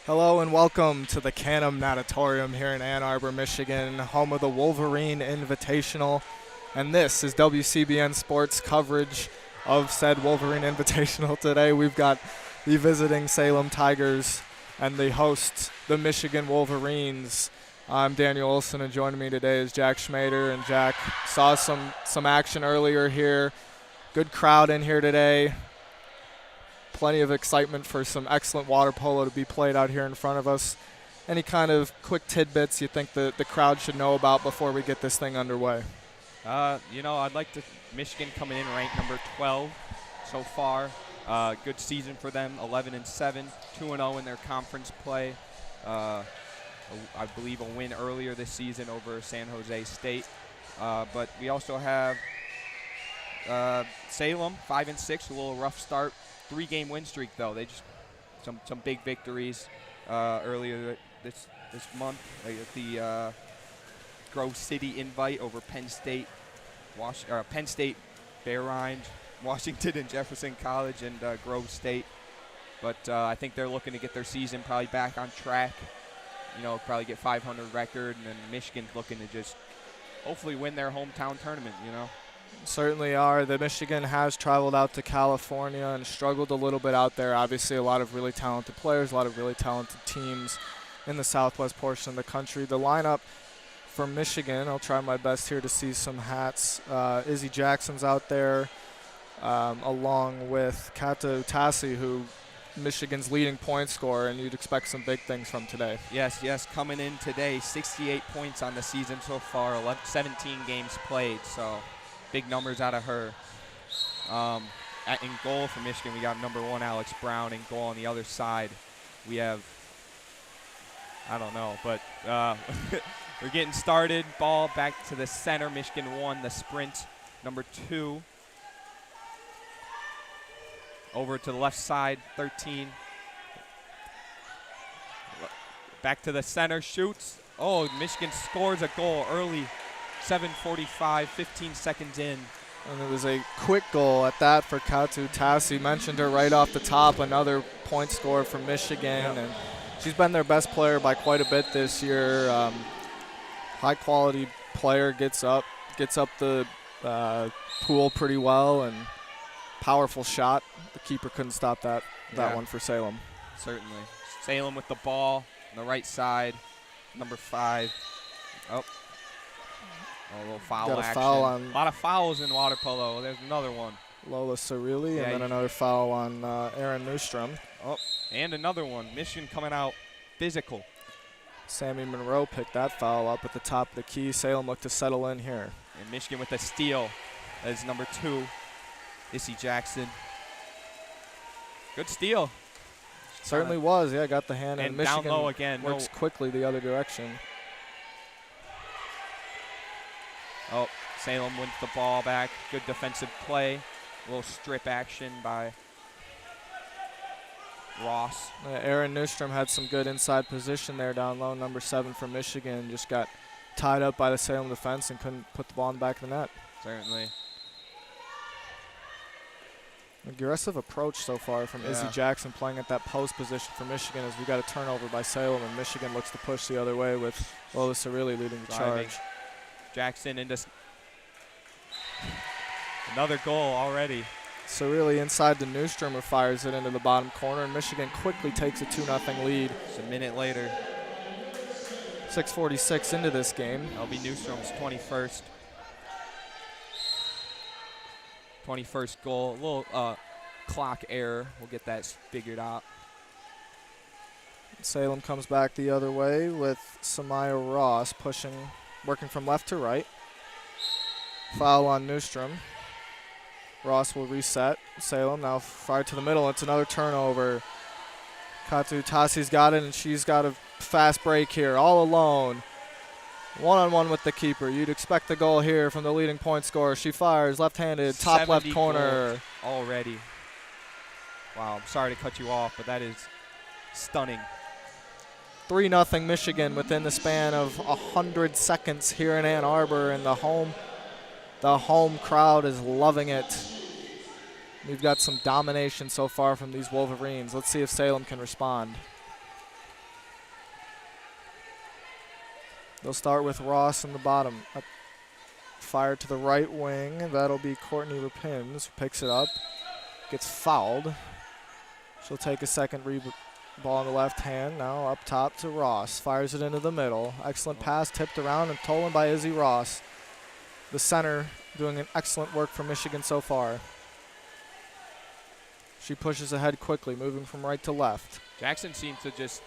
Hello and welcome to the Canham Natatorium here in Ann Arbor, Michigan, home of the Wolverine Invitational. And this is WCBN Sports coverage of said Wolverine Invitational today. We've got the visiting Salem Tigers and the host, the Michigan Wolverines. I'm Daniel Olson, and joining me today is Jack Schmader. And Jack saw some action earlier here. Good crowd in here today. Plenty of excitement for some excellent water polo to be played out here in front of us. Any kind of quick tidbits you think the crowd should know about before we get this thing underway? I'd like to Michigan coming in ranked number 12 so far. Good season for them, 11-7, 2-0 in their conference play. I believe a win earlier this season over San Jose State. But we also have Salem, 5-6, a little rough start. 3-game win streak though. They just some big victories earlier this month. Like at the Grove City Invite over Penn State, Penn State, Bear Rhymes, Washington and Jefferson College, and Grove State. But I think they're looking to get their season probably back on track. Probably get 500 record, and then Michigan's looking to just hopefully win their hometown tournament. Certainly are. The Michigan has traveled out to California and struggled a little bit out there. Obviously, a lot of really talented players, a lot of really talented teams in the southwest portion of the country. The lineup for Michigan, I'll try my best here to see some hats. Izzy Jackson's out there, along with Kata Utasi, who Michigan's leading point scorer, and you'd expect some big things from today. Yes, coming in today, 68 points on the season so far, 17 games played, so big numbers out of her. In goal for Michigan, we got number 1 Alex Brown. In goal on the other side, we have, I don't know, but we're getting started. Ball back to the center. Michigan won the sprint. Number 2 over to the left side, 13. Back to the center, shoots. Oh, Michigan scores a goal early. 7:45, 15 seconds in. And it was a quick goal at that for Katu Tassi. Mentioned her right off the top, another point scorer for Michigan. Yep. And she's been their best player by quite a bit this year. High quality player, gets up the pool pretty well, and powerful shot. The keeper couldn't stop that one for Salem. Certainly. Salem with the ball on the right side, number 5. Oh. A little foul action. A lot of fouls in water polo. There's another one. Lola Cirilli, and then another foul on Erin Newstrom. Oh, and another one. Michigan coming out physical. Sammy Monroe picked that foul up at the top of the key. Salem looked to settle in here. And Michigan with a steal. That is number 2, Issy Jackson. Good steal. Certainly was. Yeah, got the hand. And Michigan down low again. Works quickly the other direction. Oh, Salem wins the ball back. Good defensive play. A little strip action by Ross. Erin Newstrom had some good inside position there down low. Number 7 for Michigan just got tied up by the Salem defense and couldn't put the ball in the back of the net. Certainly. Aggressive approach so far from Izzy Jackson playing at that post position for Michigan as we got a turnover by Salem, and Michigan looks to push the other way with Lola Cirilli leading the charge. Jackson into another goal already. Cirilli inside to Newstrom, who fires it into the bottom corner, and Michigan quickly takes a 2-0 lead. Just a minute later. 6:46 into this game. That'll be Newstrom's 21st goal. A little clock error. We'll get that figured out. Salem comes back the other way with Samaya Ross working from left to right. Foul on Newstrom. Ross will reset. Salem now fired to the middle. It's another turnover. Katu Tassi's got it, and she's got a fast break here, all alone. One-on-one with the keeper. You'd expect the goal here from the leading point scorer. She fires left-handed, top left corner. Already. Wow, I'm sorry to cut you off, but that is stunning. 3-0 Michigan within the span of 100 seconds here in Ann Arbor, and the home crowd is loving it. We've got some domination so far from these Wolverines. Let's see if Salem can respond. They'll start with Ross in the bottom. Fire to the right wing. That'll be Courtney Rapins. Picks it up. Gets fouled. She'll take a second ball in the left hand. Now up top to Ross. Fires it into the middle. Excellent pass, tipped around and stolen by Izzy Ross. The center doing an excellent work for Michigan so far. She pushes ahead quickly, moving from right to left. Jackson seems to just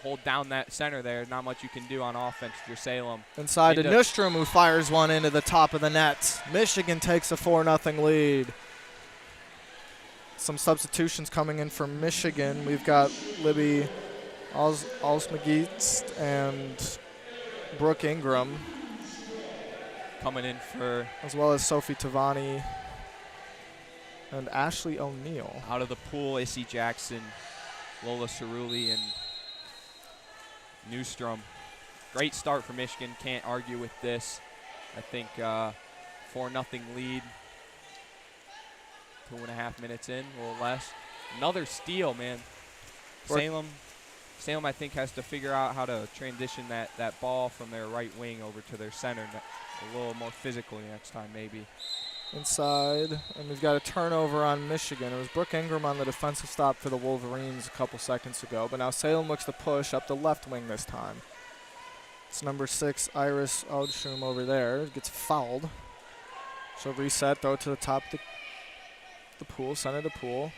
hold down that center there. Not much you can do on offense if you're Salem. Inside to Nystrom, who fires one into the top of the net. Michigan takes a 4-0 lead. Some substitutions coming in for Michigan. We've got Libby Alsmageets and Brooke Ingram. Coming in for... As well as Sophie Tavani and Ashley O'Neill. Out of the pool, Issy Jackson, Lola Cerulli, and Nystrom. Great start for Michigan. Can't argue with this. I think 4-0 lead. 2.5 minutes in, a little less. Another steal, man. Salem, I think, has to figure out how to transition that ball from their right wing over to their center a little more physically next time, maybe. Inside, and we've got a turnover on Michigan. It was Brooke Ingram on the defensive stop for the Wolverines a couple seconds ago, but now Salem looks to push up the left wing this time. It's number 6, Iris Oudshum over there. Gets fouled. She'll reset, throw it to the top of the pool, center the pool.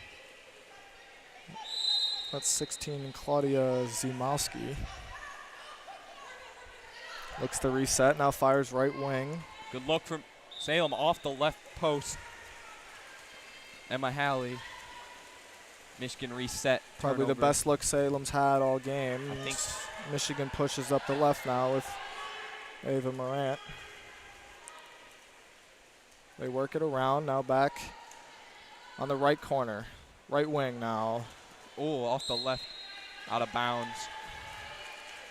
That's 16, Claudia Zimowski. Looks to reset, now fires right wing. Good look from Salem off the left post. Emma Halley. Michigan reset. Probably the best look Salem's had all game. I think Michigan pushes up the left now with Ava Morant. They work it around, now back on the right corner. Right wing now. Oh, off the left, out of bounds.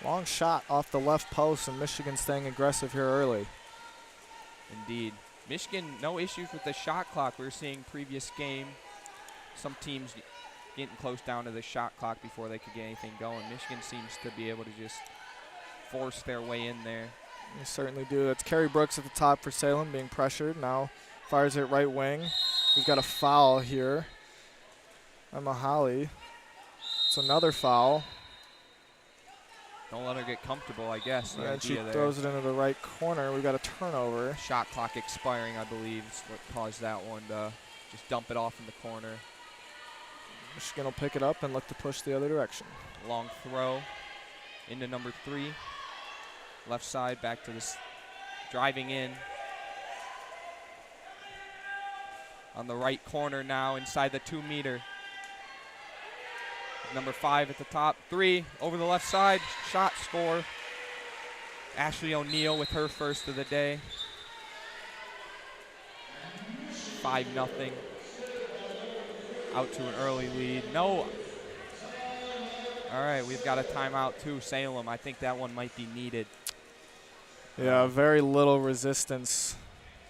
Long shot off the left post, and Michigan staying aggressive here early. Indeed. Michigan, no issues with the shot clock. We were seeing previous game. Some teams getting close down to the shot clock before they could get anything going. Michigan seems to be able to just force their way in there. They certainly do. That's Carrie Brooks at the top for Salem being pressured. Now fires it right wing. We've got a foul here. Emma Halley. It's another foul. Don't let her get comfortable, I guess. And she throws it into the right corner. We've got a turnover. Shot clock expiring, I believe, is what caused that one to just dump it off in the corner. Michigan will pick it up and look to push the other direction. Long throw into number 3. Left side, back to this, driving in. On the right corner now, inside the 2-meter. Number 5 at the top. 3 over the left side. Shot, score. Ashley O'Neill with her first of the day. 5-0. Out to an early lead. No. All right, we've got a timeout too, Salem. I think that one might be needed. Yeah, very little resistance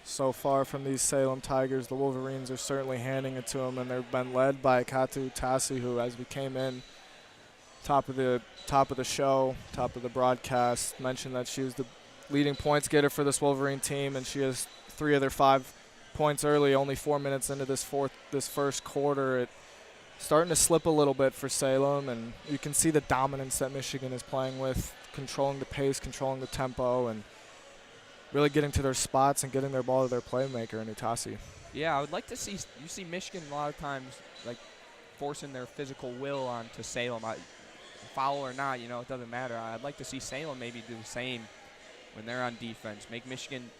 so far from these Salem Tigers. The Wolverines are certainly handing it to them, and they've been led by Katu Tassi, who, as we came in, top of the show, top of the broadcast, mentioned that she was the leading points getter for this Wolverine team, and she has 3 of their 5 points early. Only 4 minutes into this first quarter, it starting to slip a little bit for Salem, and you can see the dominance that Michigan is playing with, controlling the pace, controlling the tempo, and really getting to their spots and getting their ball to their playmaker in Utasi. Yeah, I would like to see, you see Michigan a lot of times like forcing their physical will onto Salem. Foul or not, you know, it doesn't matter. I'd like to see Salem maybe do the same when they're on defense. Make Michigan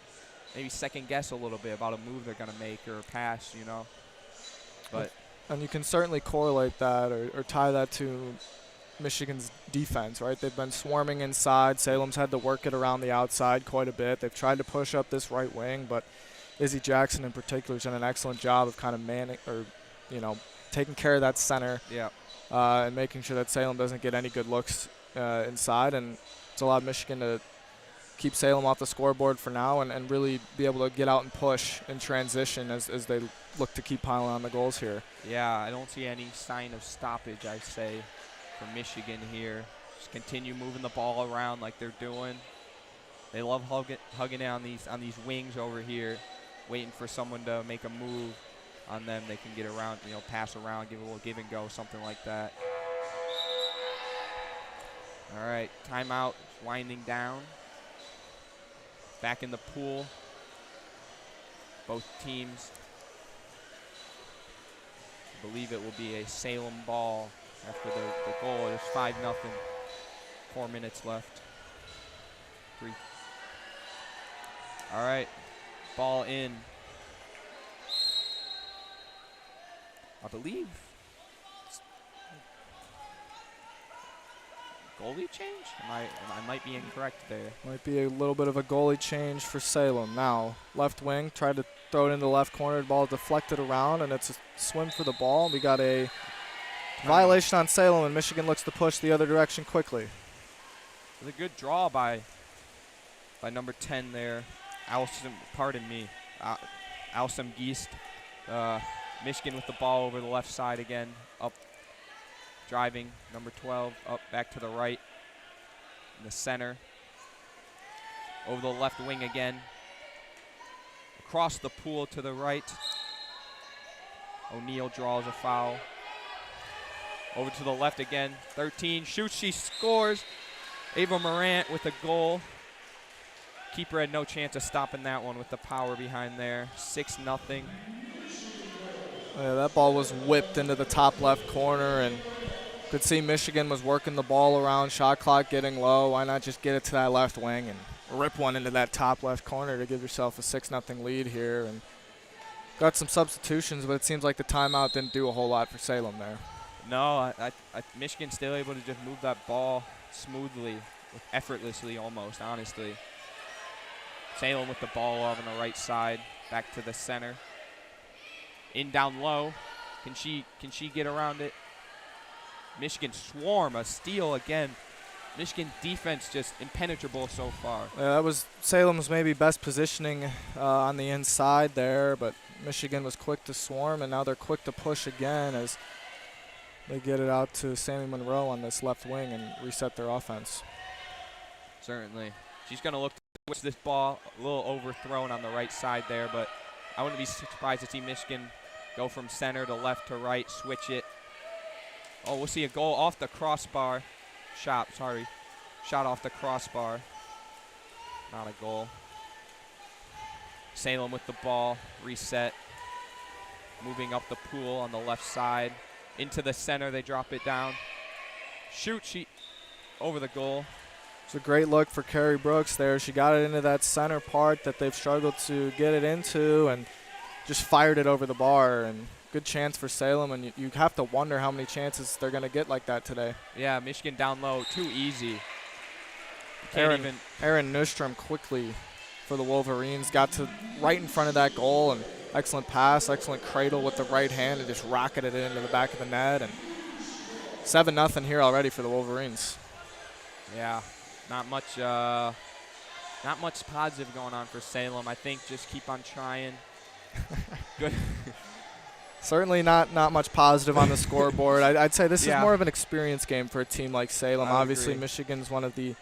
maybe second guess a little bit about a move they're going to make or a pass, you know. But and you can certainly correlate that or tie that to Michigan's defense, right? They've been swarming inside. Salem's had to work it around the outside quite a bit. They've tried to push up this right wing, but Izzy Jackson in particular has done an excellent job of kind of manning or, you know, taking care of that center. Yeah. And making sure that Salem doesn't get any good looks inside. And it's allowed Michigan to keep Salem off the scoreboard for now and really be able to get out and push in transition as they look to keep piling on the goals here. Yeah, I don't see any sign of stoppage, I'd say, for Michigan here. Just continue moving the ball around like they're doing. They love hugging it on these wings over here, waiting for someone to make a move on them. They can get around, pass around, give a little give and go, something like that. All right, timeout, winding down. Back in the pool. Both teams. I believe it will be a Salem ball after the goal. There's 5-0. 4 minutes left. 3. All right, ball in. I believe goalie change? I might be incorrect there. Might be a little bit of a goalie change for Salem. Now, left wing, tried to throw it into the left corner. The ball deflected around, and it's a swim for the ball. We got a violation on Salem, and Michigan looks to push the other direction quickly. It was a good draw by number 10 there. Olson, pardon me, Olson Geist. Michigan with the ball over the left side again, up. Driving, number 12, up back to the right, in the center. Over the left wing again. Across the pool to the right. O'Neal draws a foul. Over to the left again, 13, shoots, she scores. Ava Morant with a goal. Keeper had no chance of stopping that one with the power behind there. 6-0. Yeah, that ball was whipped into the top left corner, and could see Michigan was working the ball around, shot clock getting low. Why not just get it to that left wing and rip one into that top left corner to give yourself a 6-0 lead here? And got some substitutions, but it seems like the timeout didn't do a whole lot for Salem there. No, Michigan's still able to just move that ball smoothly, effortlessly almost, honestly. Salem with the ball on the right side, back to the center. In down low. Can she get around it? Michigan swarm, a steal again. Michigan defense just impenetrable so far. That was Salem's maybe best positioning on the inside there, but Michigan was quick to swarm, and now they're quick to push again as they get it out to Sammy Monroe on this left wing and reset their offense. Certainly. She's going to look to switch this ball, a little overthrown on the right side there, but I wouldn't be surprised to see Michigan go from center to left to right, switch it. Oh, we'll see a goal off the crossbar. Shot off the crossbar. Not a goal. Salem with the ball, reset. Moving up the pool on the left side. Into the center, they drop it down. Shoot, she over the goal. It's a great look for Carrie Brooks there. She got it into that center part that they've struggled to get it into and just fired it over the bar. And good chance for Salem, and you have to wonder how many chances they're going to get like that today. Yeah, Michigan down low, too easy. Erin Nystrom quickly for the Wolverines got to right in front of that goal, and excellent pass, excellent cradle with the right hand, and just rocketed it into the back of the net. And 7-0 here already for the Wolverines. Yeah, not much positive going on for Salem. I think just keep on trying. Good. Certainly not much positive on the scoreboard. I'd say this is more of an experience game for a team like Salem. Obviously, agree. Michigan's one of the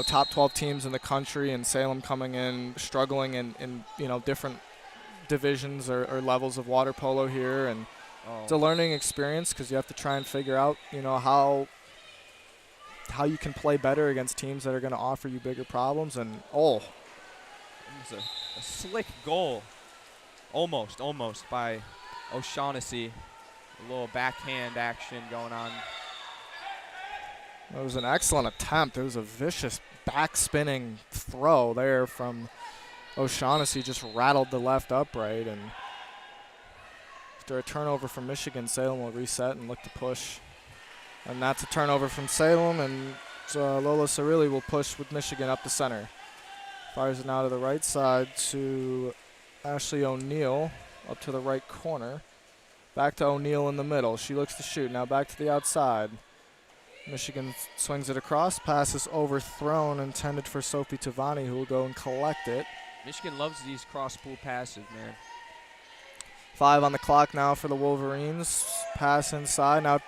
top 12 teams in the country, and Salem coming in struggling in different divisions or levels of water polo here. And it's a learning experience because you have to try and figure out how you can play better against teams that are going to offer you bigger problems. And it was a slick goal, almost by O'Shaughnessy. A little backhand action going on. It was an excellent attempt. It was a vicious back-spinning throw there from O'Shaughnessy. Just rattled the left upright. And after a turnover from Michigan, Salem will reset and look to push. And that's a turnover from Salem, and Lola Cirilli will push with Michigan up the center. Fires it now to the right side to Ashley O'Neal. Up to the right corner. Back to O'Neal in the middle. She looks to shoot. Now back to the outside. Michigan swings it across. Pass is overthrown, intended for Sophie Tavani, who will go and collect it. Michigan loves these cross-pool passes, man. 5 on the clock now for the Wolverines. Pass inside. Now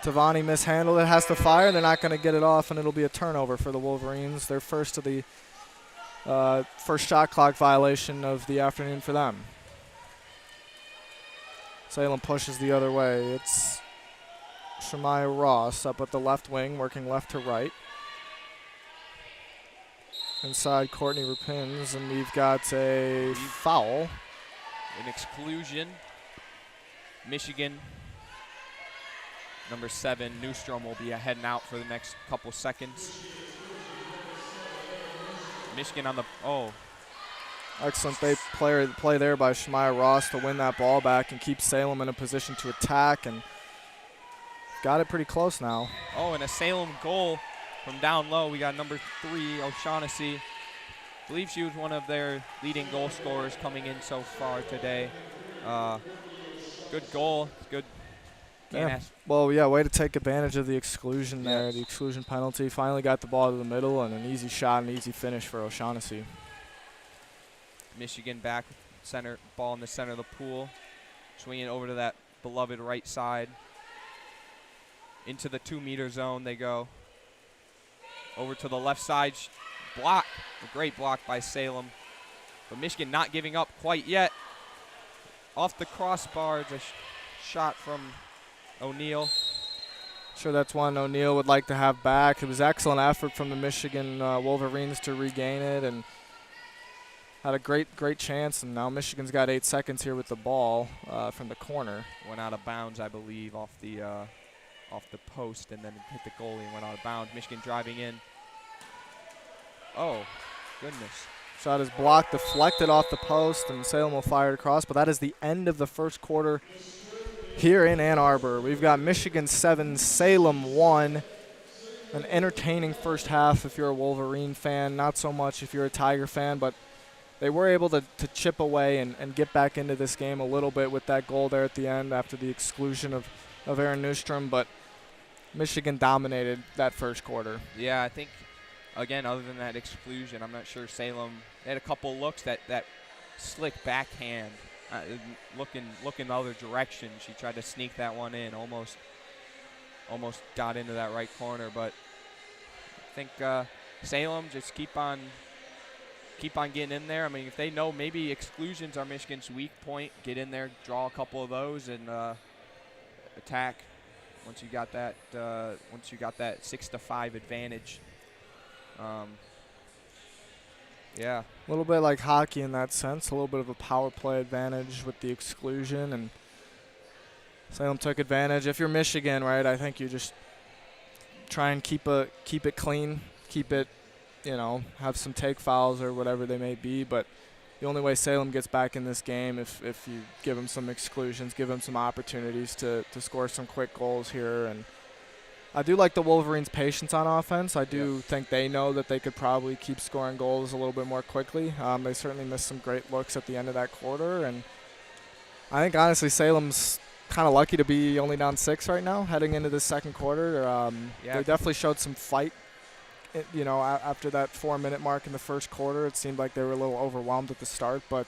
Tavani mishandled it. Has to fire. They're not going to get it off, and it'll be a turnover for the Wolverines. Their first of the First shot clock violation of the afternoon for them. Salem pushes the other way. It's Shemaya Ross up at the left wing, working left to right. Inside, Courtney Rapins, and we've got a foul. An exclusion. Michigan, number 7, Newstrom, will be heading out for the next couple seconds. Michigan on the, Excellent play there by Shemaya Ross to win that ball back and keep Salem in a position to attack, and got it pretty close now. Oh, and a Salem goal from down low. We got number 3, O'Shaughnessy. I believe she was one of their leading goal scorers coming in so far today. Good goal. Good. Yeah. Well, yeah, way to take advantage of the exclusion there, the exclusion penalty. Finally got the ball to the middle, and an easy shot and easy finish for O'Shaughnessy. Michigan back center, ball in the center of the pool. Swinging over to that beloved right side. Into the 2-meter zone they go. Over to the left side. Block. A great block by Salem. But Michigan not giving up quite yet. Off the crossbar, a shot from O'Neill. Sure, that's one O'Neill would like to have back. It was excellent effort from the Michigan Wolverines to regain it, and had a great chance. And now Michigan's got 8 seconds here with the ball from the corner. Went out of bounds, I believe, off the post, and then hit the goalie and went out of bounds. Michigan driving in. Oh, goodness. Shot is blocked, deflected off the post, and Salem will fire it across. But that is the end of the first quarter here in Ann Arbor. We've got Michigan 7, Salem 1. An entertaining first half if you're a Wolverine fan, not so much if you're a Tiger fan, but they were able to chip away and get back into this game a little bit with that goal there at the end after the exclusion of Aaron Newstrom. But Michigan dominated that first quarter. Yeah, I think, again, other than that exclusion, I'm not sure Salem had a couple looks, that slick backhand, looking the other direction. She tried to sneak that one in, almost got into that right corner. But I think Salem just keep on getting in there. I mean, if they know maybe exclusions are Michigan's weak point, get in there, draw a couple of those, and attack. Once you got that 6-5 advantage. Yeah. A little bit like hockey in that sense, a little bit of a power play advantage with the exclusion, and Salem took advantage. If you're Michigan, right, I think you just try and keep it clean, keep it, have some take fouls or whatever they may be. But the only way Salem gets back in this game if you give them some exclusions, give them some opportunities to score some quick goals here. And I do like the Wolverines' patience on offense. I do think they know that they could probably keep scoring goals a little bit more quickly. They certainly missed some great looks at the end of that quarter. And I think, honestly, Salem's kind of lucky to be only down 6 right now heading into the second quarter. They definitely showed some fight. After that 4-minute mark in the first quarter, it seemed like they were a little overwhelmed at the start. But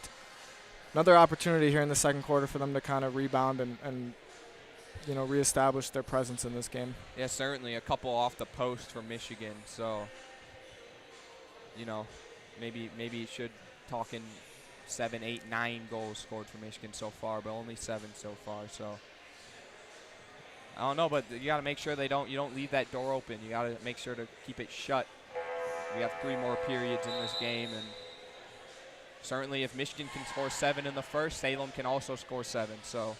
another opportunity here in the second quarter for them to kind of rebound and reestablish their presence in this game. Yeah, certainly a couple off the post for Michigan. So, maybe you should talk in 7, 8, 9 goals scored for Michigan so far, but only 7 so far. So I don't know, but you got to make sure you don't leave that door open. You got to make sure to keep it shut. We have 3 more periods in this game, and certainly if Michigan can score 7 in the first, Salem can also score 7. So,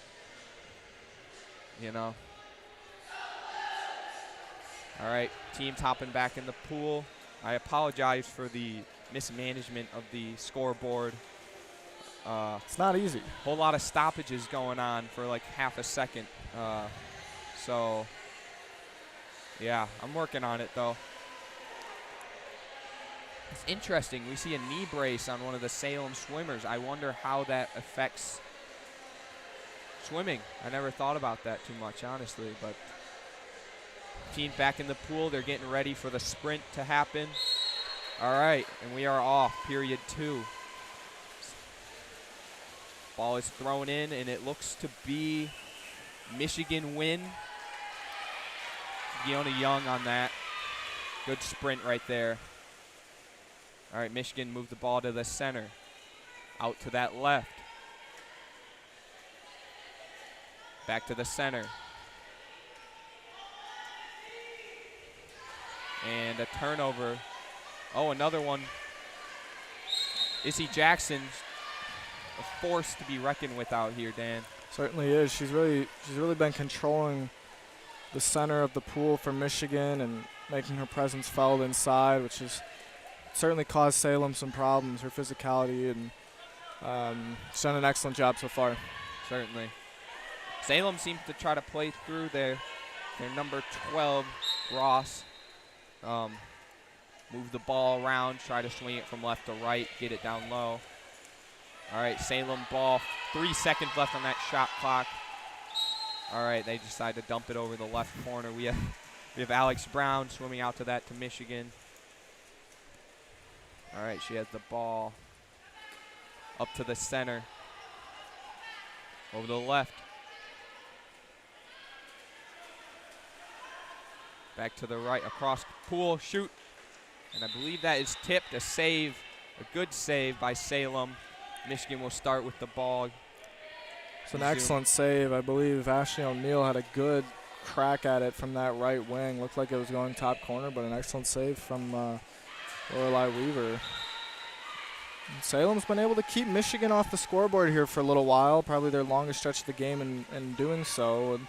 All right, teams hopping back in the pool. I apologize for the mismanagement of the scoreboard. It's not easy. Whole lot of stoppages going on for like half a second. So, yeah, I'm working on it, though. It's interesting. We see a knee brace on one of the Salem swimmers. I wonder how that affects swimming. I never thought about that too much, honestly. But team back in the pool. They're getting ready for the sprint to happen. All right, and we are off, period 2. Ball is thrown in, and it looks to be Michigan win. Fiona Young on that. Good sprint right there. All right, Michigan moved the ball to the center. Out to that left. Back to the center. And a turnover. Oh, another one. Izzy Jackson's a force to be reckoned with out here, Dan. Certainly is. She's really been controlling the center of the pool for Michigan and making her presence felt inside, which has certainly caused Salem some problems, her physicality, and she's done an excellent job so far. Certainly. Salem seems to try to play through their number 12, Ross. Move the ball around, try to swing it from left to right, get it down low. All right, Salem ball, 3 seconds left on that shot clock. All right, they decide to dump it over the left corner. We have Alex Brown swimming out to that to Michigan. All right, she has the ball up to the center. Over to the left. Back to the right, across the pool, shoot. And I believe that is tipped, a save, a good save by Salem. Michigan will start with the ball. It's an excellent save. I believe Ashley O'Neill had a good crack at it from that right wing. Looked like it was going top corner, but an excellent save from Lorelei Weaver. And Salem's been able to keep Michigan off the scoreboard here for a little while, probably their longest stretch of the game in doing so. And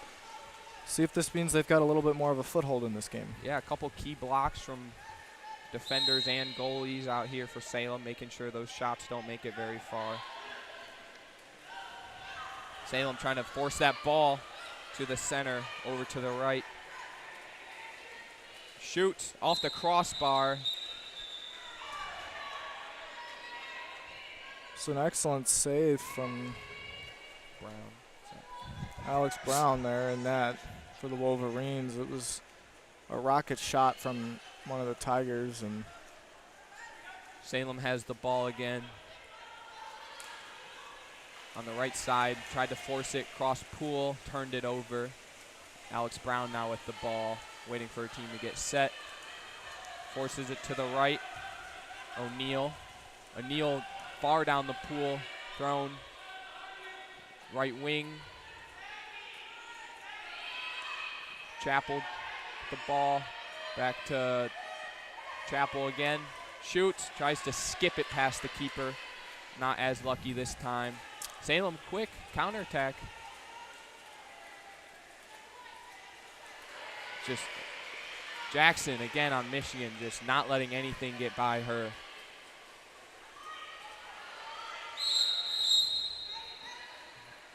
see if this means they've got a little bit more of a foothold in this game. Yeah, a couple key blocks from defenders and goalies out here for Salem, making sure those shots don't make it very far. Salem trying to force that ball to the center, over to the right. Shoots off the crossbar. It's an excellent save from Alex Brown there in that for the Wolverines. It was a rocket shot from one of the Tigers, and Salem has the ball again. On the right side, tried to force it, cross pool, turned it over. Alex Brown now with the ball, waiting for her team to get set. Forces it to the right. O'Neill far down the pool, thrown. Right wing. Chappell, the ball, back to Chappell again. Shoots, tries to skip it past the keeper. Not as lucky this time. Salem quick counterattack. Just Jackson again on Michigan, just not letting anything get by her.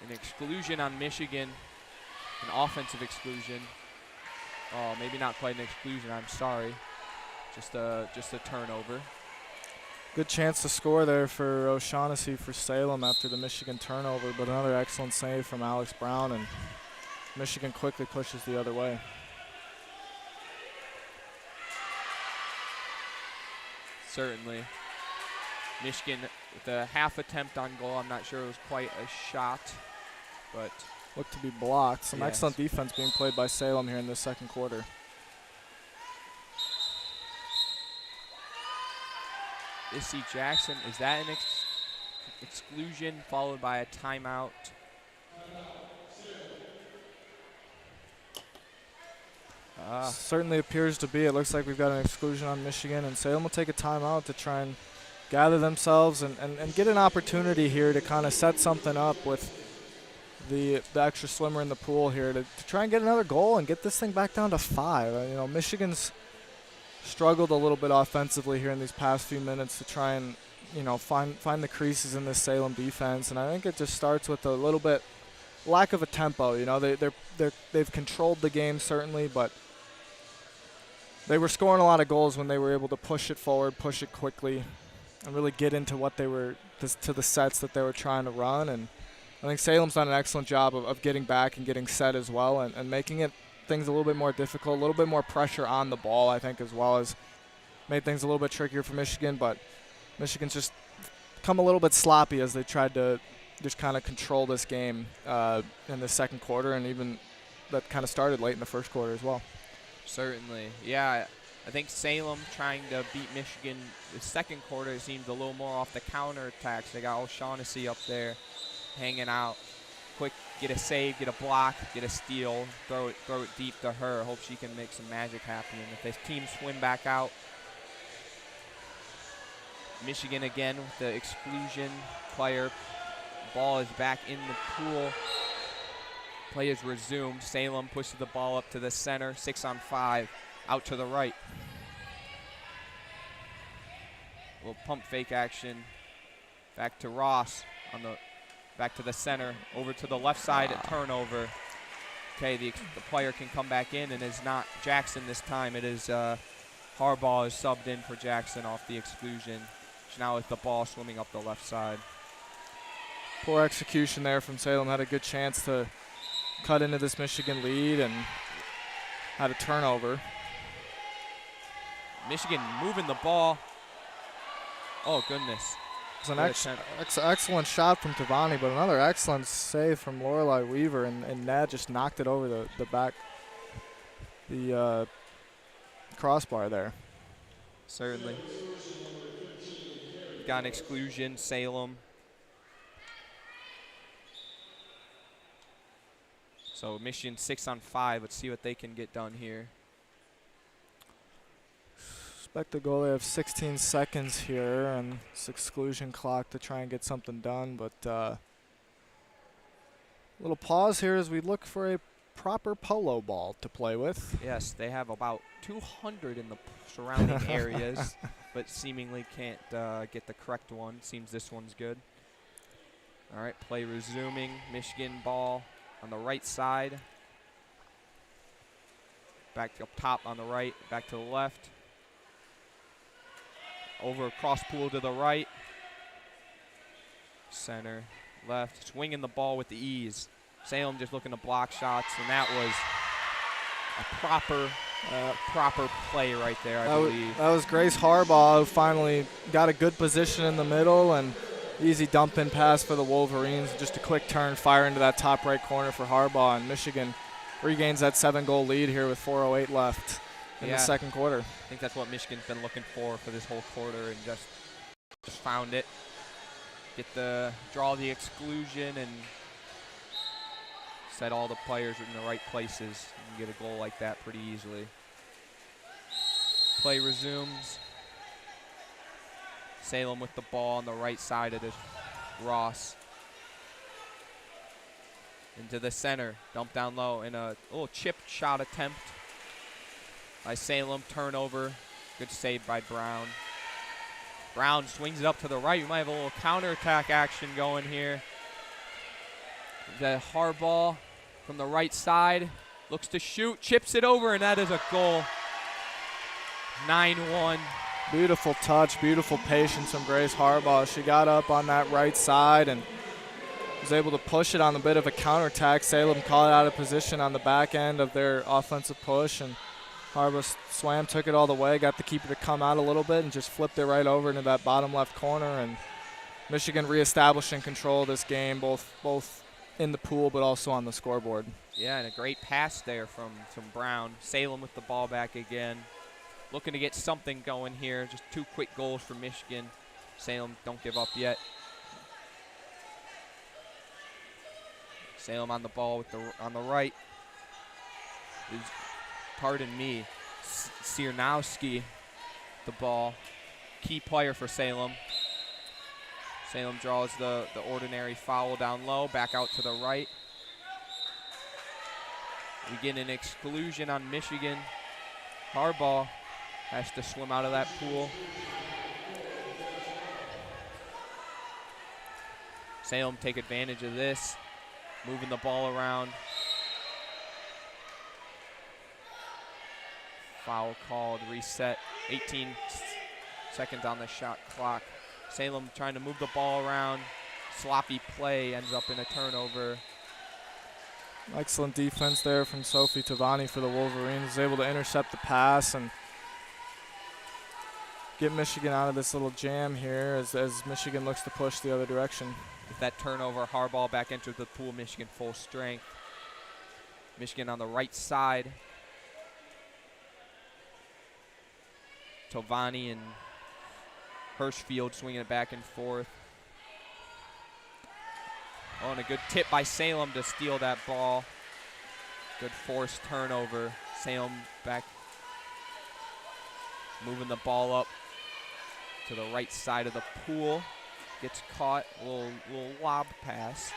An exclusion on Michigan, an offensive exclusion. Oh, maybe not quite an exclusion, I'm sorry. Just a turnover. good chance to score there for O'Shaughnessy for Salem after the Michigan turnover, but another excellent save from Alex Brown, and Michigan quickly pushes the other way. Certainly. Michigan with a half attempt on goal. I'm not sure it was quite a shot, but looked to be blocked. Some yes. excellent defense being played by Salem here in the second quarter. Issy Jackson, is that an exclusion followed by a timeout? Certainly appears to be. It looks like we've got an exclusion on Michigan, and Salem will take a timeout to try and gather themselves and get an opportunity here to kind of set something up with the extra swimmer in the pool here to try and get another goal and get this thing back down to 5. Michigan's struggled a little bit offensively here in these past few minutes to try and find the creases in this Salem defense, and I think it just starts with a little bit lack of a tempo. They've controlled the game certainly, but they were scoring a lot of goals when they were able to push it forward, push it quickly, and really get into what they were to the sets that they were trying to run. And I think Salem's done an excellent job of getting back and getting set as well, and making things a little bit more difficult, a little bit more pressure on the ball, I think, as well as made things a little bit trickier for Michigan. But Michigan's just come a little bit sloppy as they tried to just kind of control this game in the second quarter, and even that kind of started late in the first quarter as well. Certainly. Yeah, I think Salem trying to beat Michigan the second quarter seemed a little more off the counterattacks. They got O'Shaughnessy up there hanging out. Quick, get a save, get a block, get a steal, throw it deep to her. Hope she can make some magic happen. And if this team swim back out, Michigan again with the exclusion player. Ball is back in the pool. Play is resumed. Salem pushes the ball up to the center. 6-on-5. Out to the right. A little pump fake action. Back to Ross on the back to the center. Over to the left side. A turnover. Okay, the player can come back in, and is not Jackson this time. It is Harbaugh is subbed in for Jackson off the exclusion. Now with the ball swimming up the left side. Poor execution there from Salem. Had a good chance to cut into this Michigan lead and had a turnover. Michigan moving the ball. Oh, goodness. It was an excellent shot from Tavani, but another excellent save from Lorelei Weaver, and Nat just knocked it over the back, the crossbar there. Certainly. Got an exclusion, Salem. So Michigan 6-on-5. Let's see what they can get done here. Expected goal. They have 16 seconds here and this exclusion clock to try and get something done, but little pause here as we look for a proper polo ball to play with. Yes, they have about 200 in the surrounding areas, but seemingly can't get the correct one. Seems this one's good. All right, play resuming. Michigan ball on the right side. Back up top on the right, back to the left. Over across pool to the right. Center, left, swinging the ball with the ease. Salem just looking to block shots, and that was a proper play right there, I believe. That was Grace Harbaugh, who finally got a good position in the middle, and easy dump in pass for the Wolverines. Just a quick turn, fire into that top right corner for Harbaugh, and Michigan regains that 7-goal lead here with 4:08 left in the second quarter. I think that's what Michigan's been looking for this whole quarter, and just found it. Draw the exclusion and set all the players in the right places and get a goal like that pretty easily. Play resumes. Salem with the ball on the right side of Ross. Into the center, dump down low, and a little chip shot attempt by Salem. Turnover, good save by Brown. Brown swings it up to the right. We might have a little counterattack action going here. The Harbaugh from the right side looks to shoot, chips it over, and that is a goal. 9-1. Beautiful touch, beautiful patience from Grace Harbaugh. She got up on that right side and was able to push it on a bit of a counterattack. Salem caught it out of position on the back end of their offensive push, and Harbaugh swam, took it all the way, got the keeper to come out a little bit, and just flipped it right over into that bottom left corner. And Michigan reestablishing control of this game, both in the pool but also on the scoreboard. Yeah, and a great pass there from Brown. Salem with the ball back again. Looking to get something going here. Just 2 quick goals for Michigan. Salem don't give up yet. Salem on the ball on the right. Pardon me, Siernowski, the ball. Key player for Salem. Salem draws the ordinary foul down low, back out to the right. We get an exclusion on Michigan. Harbaugh has to swim out of that pool. Salem take advantage of this, moving the ball around. Foul called, reset, 18 seconds on the shot clock. Salem trying to move the ball around. Sloppy play, ends up in a turnover. Excellent defense there from Sophie Tavani for the Wolverines. Was able to intercept the pass and get Michigan out of this little jam here as Michigan looks to push the other direction. With that turnover, Harbaugh back into the pool. Michigan full strength. Michigan on the right side. Tovani and Hirschfield swinging it back and forth. Oh, and a good tip by Salem to steal that ball. Good forced turnover. Salem back, moving the ball up to the right side of the pool. Gets caught, a little lob pass.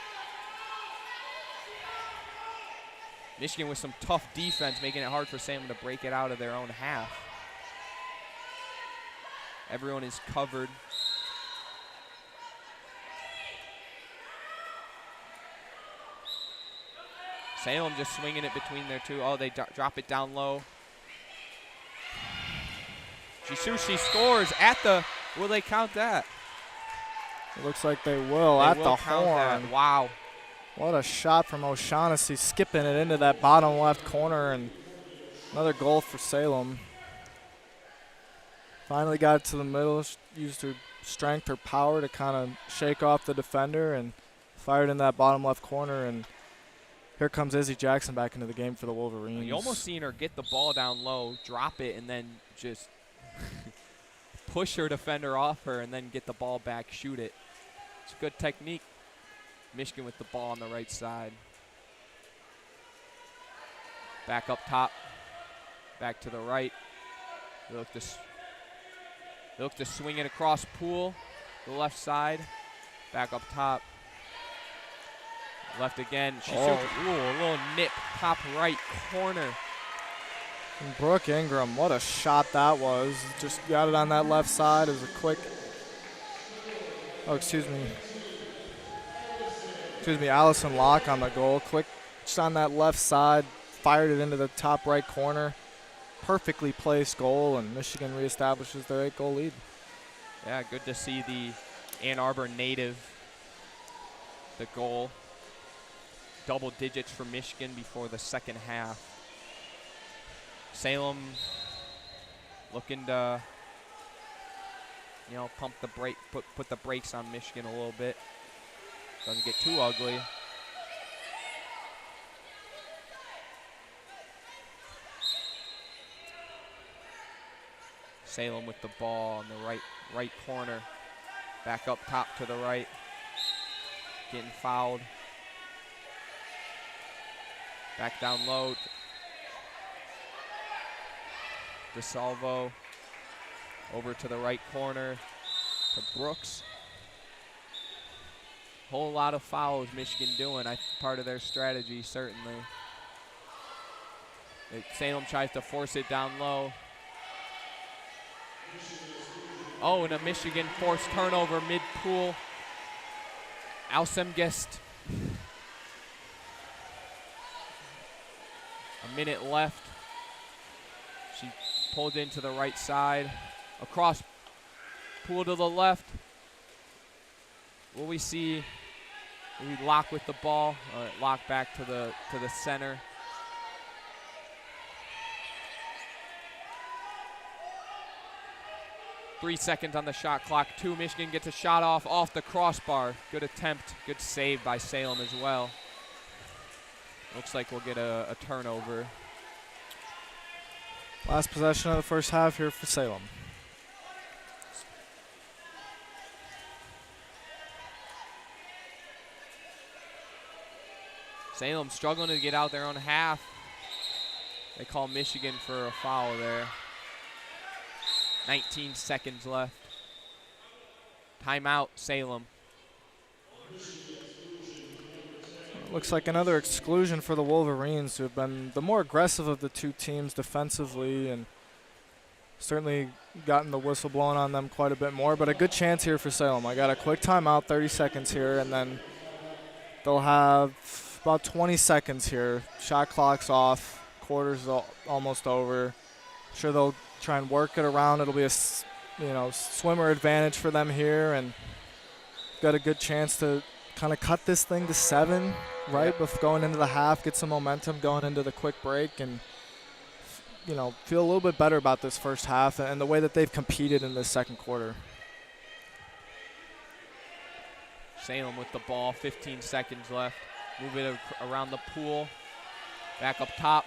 Michigan with some tough defense, making it hard for Salem to break it out of their own half. Everyone is covered. Salem just swinging it between their two. Oh, they drop it down low. Jisushi scores at the, will they count that? It looks like they will They at will the count horn. that. Wow. What a shot from O'Shaughnessy, skipping it into that bottom left corner, and another goal for Salem. Finally got it to the middle, used her strength, her power to kind of shake off the defender and fired in that bottom left corner. And here comes Izzy Jackson back into the game for the Wolverines. You almost seen her get the ball down low, drop it, and then just push her defender off her and then get the ball back, shoot it. It's a good technique. Michigan with the ball on the right side. Back up top, back to the right. They look to swing it across pool, the left side, back up top. Left again. Ooh, a little nip, top right corner. And Brooke Ingram, what a shot that was. Just got it on that left side. It was a quick, Allison Locke on the goal. Quick, just on that left side, fired it into the top right corner. Perfectly placed goal, and Michigan reestablishes their 8-goal lead. Yeah, good to see the Ann Arbor native, the goal. Double digits for Michigan before the second half. Salem looking to, pump the brake, put the brakes on Michigan a little bit. Doesn't get too ugly. Salem with the ball on the right corner. Back up top to the right. Getting fouled. Back down low. DeSalvo over to the right corner to Brooks. Whole lot of fouls Michigan doing. Part of their strategy, certainly. Salem tries to force it down low. Oh, and a Michigan forced turnover mid-pool. Alsemgest. A minute left. She pulled into the right side. Across pool to the left. Will we see Lock with the ball? Lock back to the center. Three seconds on the shot clock. Michigan gets a shot off the crossbar. Good attempt, good save by Salem as well. Looks like we'll get a turnover. Last possession of the first half here for Salem. Salem struggling to get out their own half. They call Michigan for a foul there. 19 seconds left. Timeout, Salem. Looks like another exclusion for the Wolverines, who have been the more aggressive of the two teams defensively and certainly gotten the whistle blown on them quite a bit more, but a good chance here for Salem. I got a quick timeout, 30 seconds here, and then they'll have about 20 seconds here. Shot clock's off, quarter's almost over. Sure they'll try and work it around. It'll be a swimmer advantage for them here, and got a good chance to kind of cut this thing to 7 right with going into the half, get some momentum going into the quick break, and feel a little bit better about this first half and the way that they've competed in this second quarter. Salem with the ball, 15 seconds left. Move it around the pool. Back up top.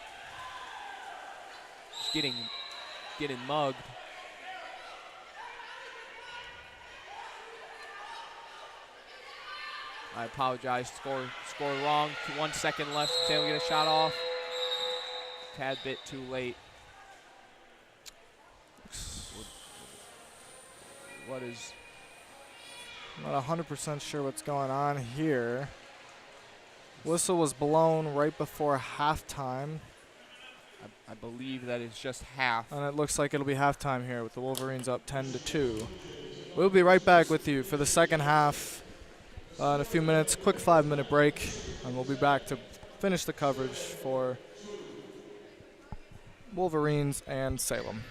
Just getting mugged. I apologize. Score wrong. 1 second left. Salem get a shot off. Tad bit too late. What is? I'm not 100% sure what's going on here. Whistle was blown right before halftime. I believe that is just half. And it looks like it'll be halftime here with the Wolverines up 10-2. We'll be right back with you for the second half in a few minutes. Quick 5-minute break, and we'll be back to finish the coverage for Wolverines and Salem.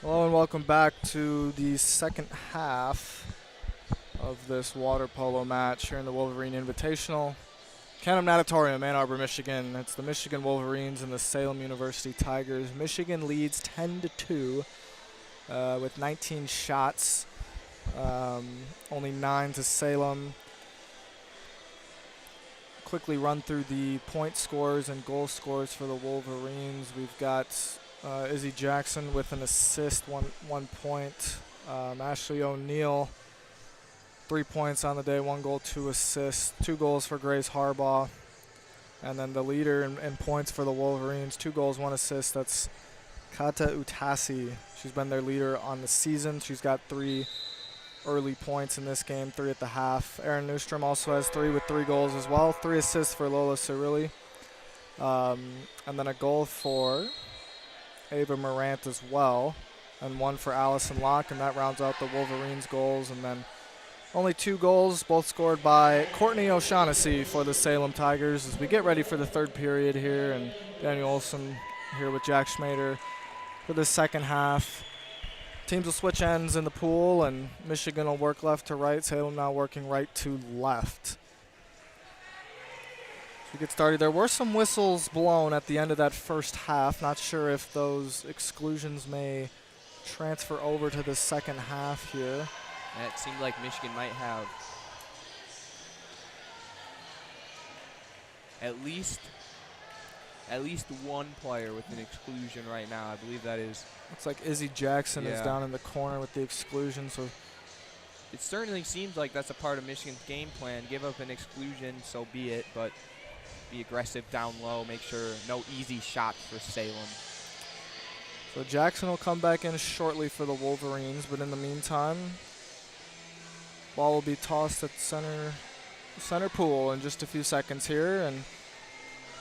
Hello and welcome back to the second half of this water polo match here in the Wolverine Invitational. Canham Natatorium, Ann Arbor, Michigan. It's the Michigan Wolverines and the Salem University Tigers. Michigan leads 10-2 with 19 shots, only 9 to Salem. quickly run through the point scores and goal scores for the Wolverines. We've got Izzy Jackson with an assist, one point. Ashley O'Neill, 3 points on the day, 1 goal, 2 assists, 2 goals for Grace Harbaugh. And then the leader in points for the Wolverines, 2 goals, 1 assist. That's Kata Utasi. She's been their leader on the season. She's got 3 early points in this game, 3 at the half. Erin Newstrom also has 3 with 3 goals as well. 3 assists for Lola Cirilli. And then a goal for Ava Morant as well. And 1 for Allison Locke, and that rounds out the Wolverines' goals. And then only 2 goals, both scored by Courtney O'Shaughnessy for the Salem Tigers as we get ready for the third period here. And Daniel Olson here with Jack Schmader for the second half. Teams will switch ends in the pool, and Michigan will work left to right. Salem now working right to left. So we get started. There were some whistles blown at the end of that first half. Not sure if those exclusions may transfer over to the second half here. And it seemed like Michigan might have at least one player with an exclusion right now. I believe that is. Looks like Izzy Jackson is down in the corner with the exclusion. So it certainly seems like that's a part of Michigan's game plan. Give up an exclusion, so be it, but be aggressive down low. Make sure no easy shots for Salem. So Jackson will come back in shortly for the Wolverines, but in the meantime, ball will be tossed at center pool in just a few seconds here. And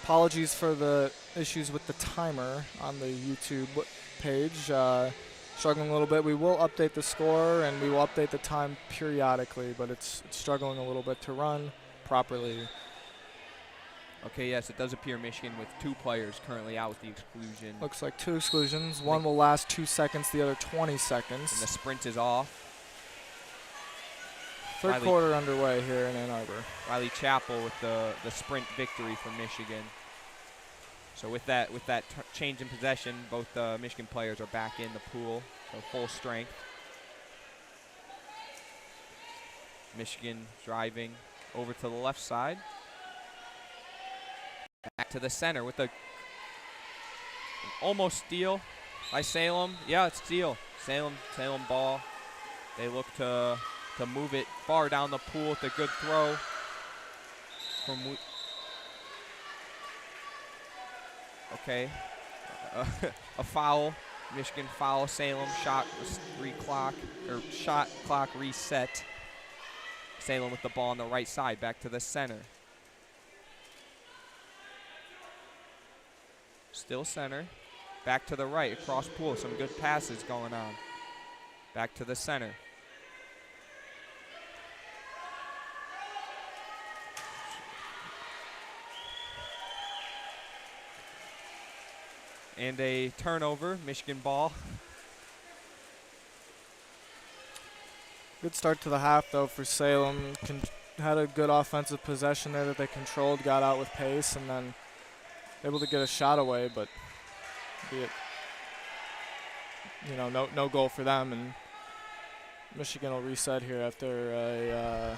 apologies for the issues with the timer on the YouTube page. Struggling a little bit. We will update the score and we will update the time periodically, but it's struggling a little bit to run properly. Okay, yes, it does appear Michigan with 2 players currently out with the exclusion. Looks like 2 exclusions. One will last 2 seconds, the other 20 seconds. And the sprint is off. Third quarter underway here in Ann Arbor. Riley Chappell with the sprint victory for Michigan. So with that change in possession, both Michigan players are back in the pool, so full strength. Michigan driving over to the left side. Back to the center with an almost steal by Salem. Yeah, it's steal. Salem ball. They look to move it far down the pool with a good throw from. Okay, a foul. Michigan foul. Salem shot clock reset. Salem with the ball on the right side, back to the center. Still center. Back to the right, across pool. Some good passes going on. Back to the center. And a turnover, Michigan ball. Good start to the half, though, for Salem. Had a good offensive possession there that they controlled, got out with pace, and then able to get a shot away, but be it, no goal for them. And Michigan will reset here after a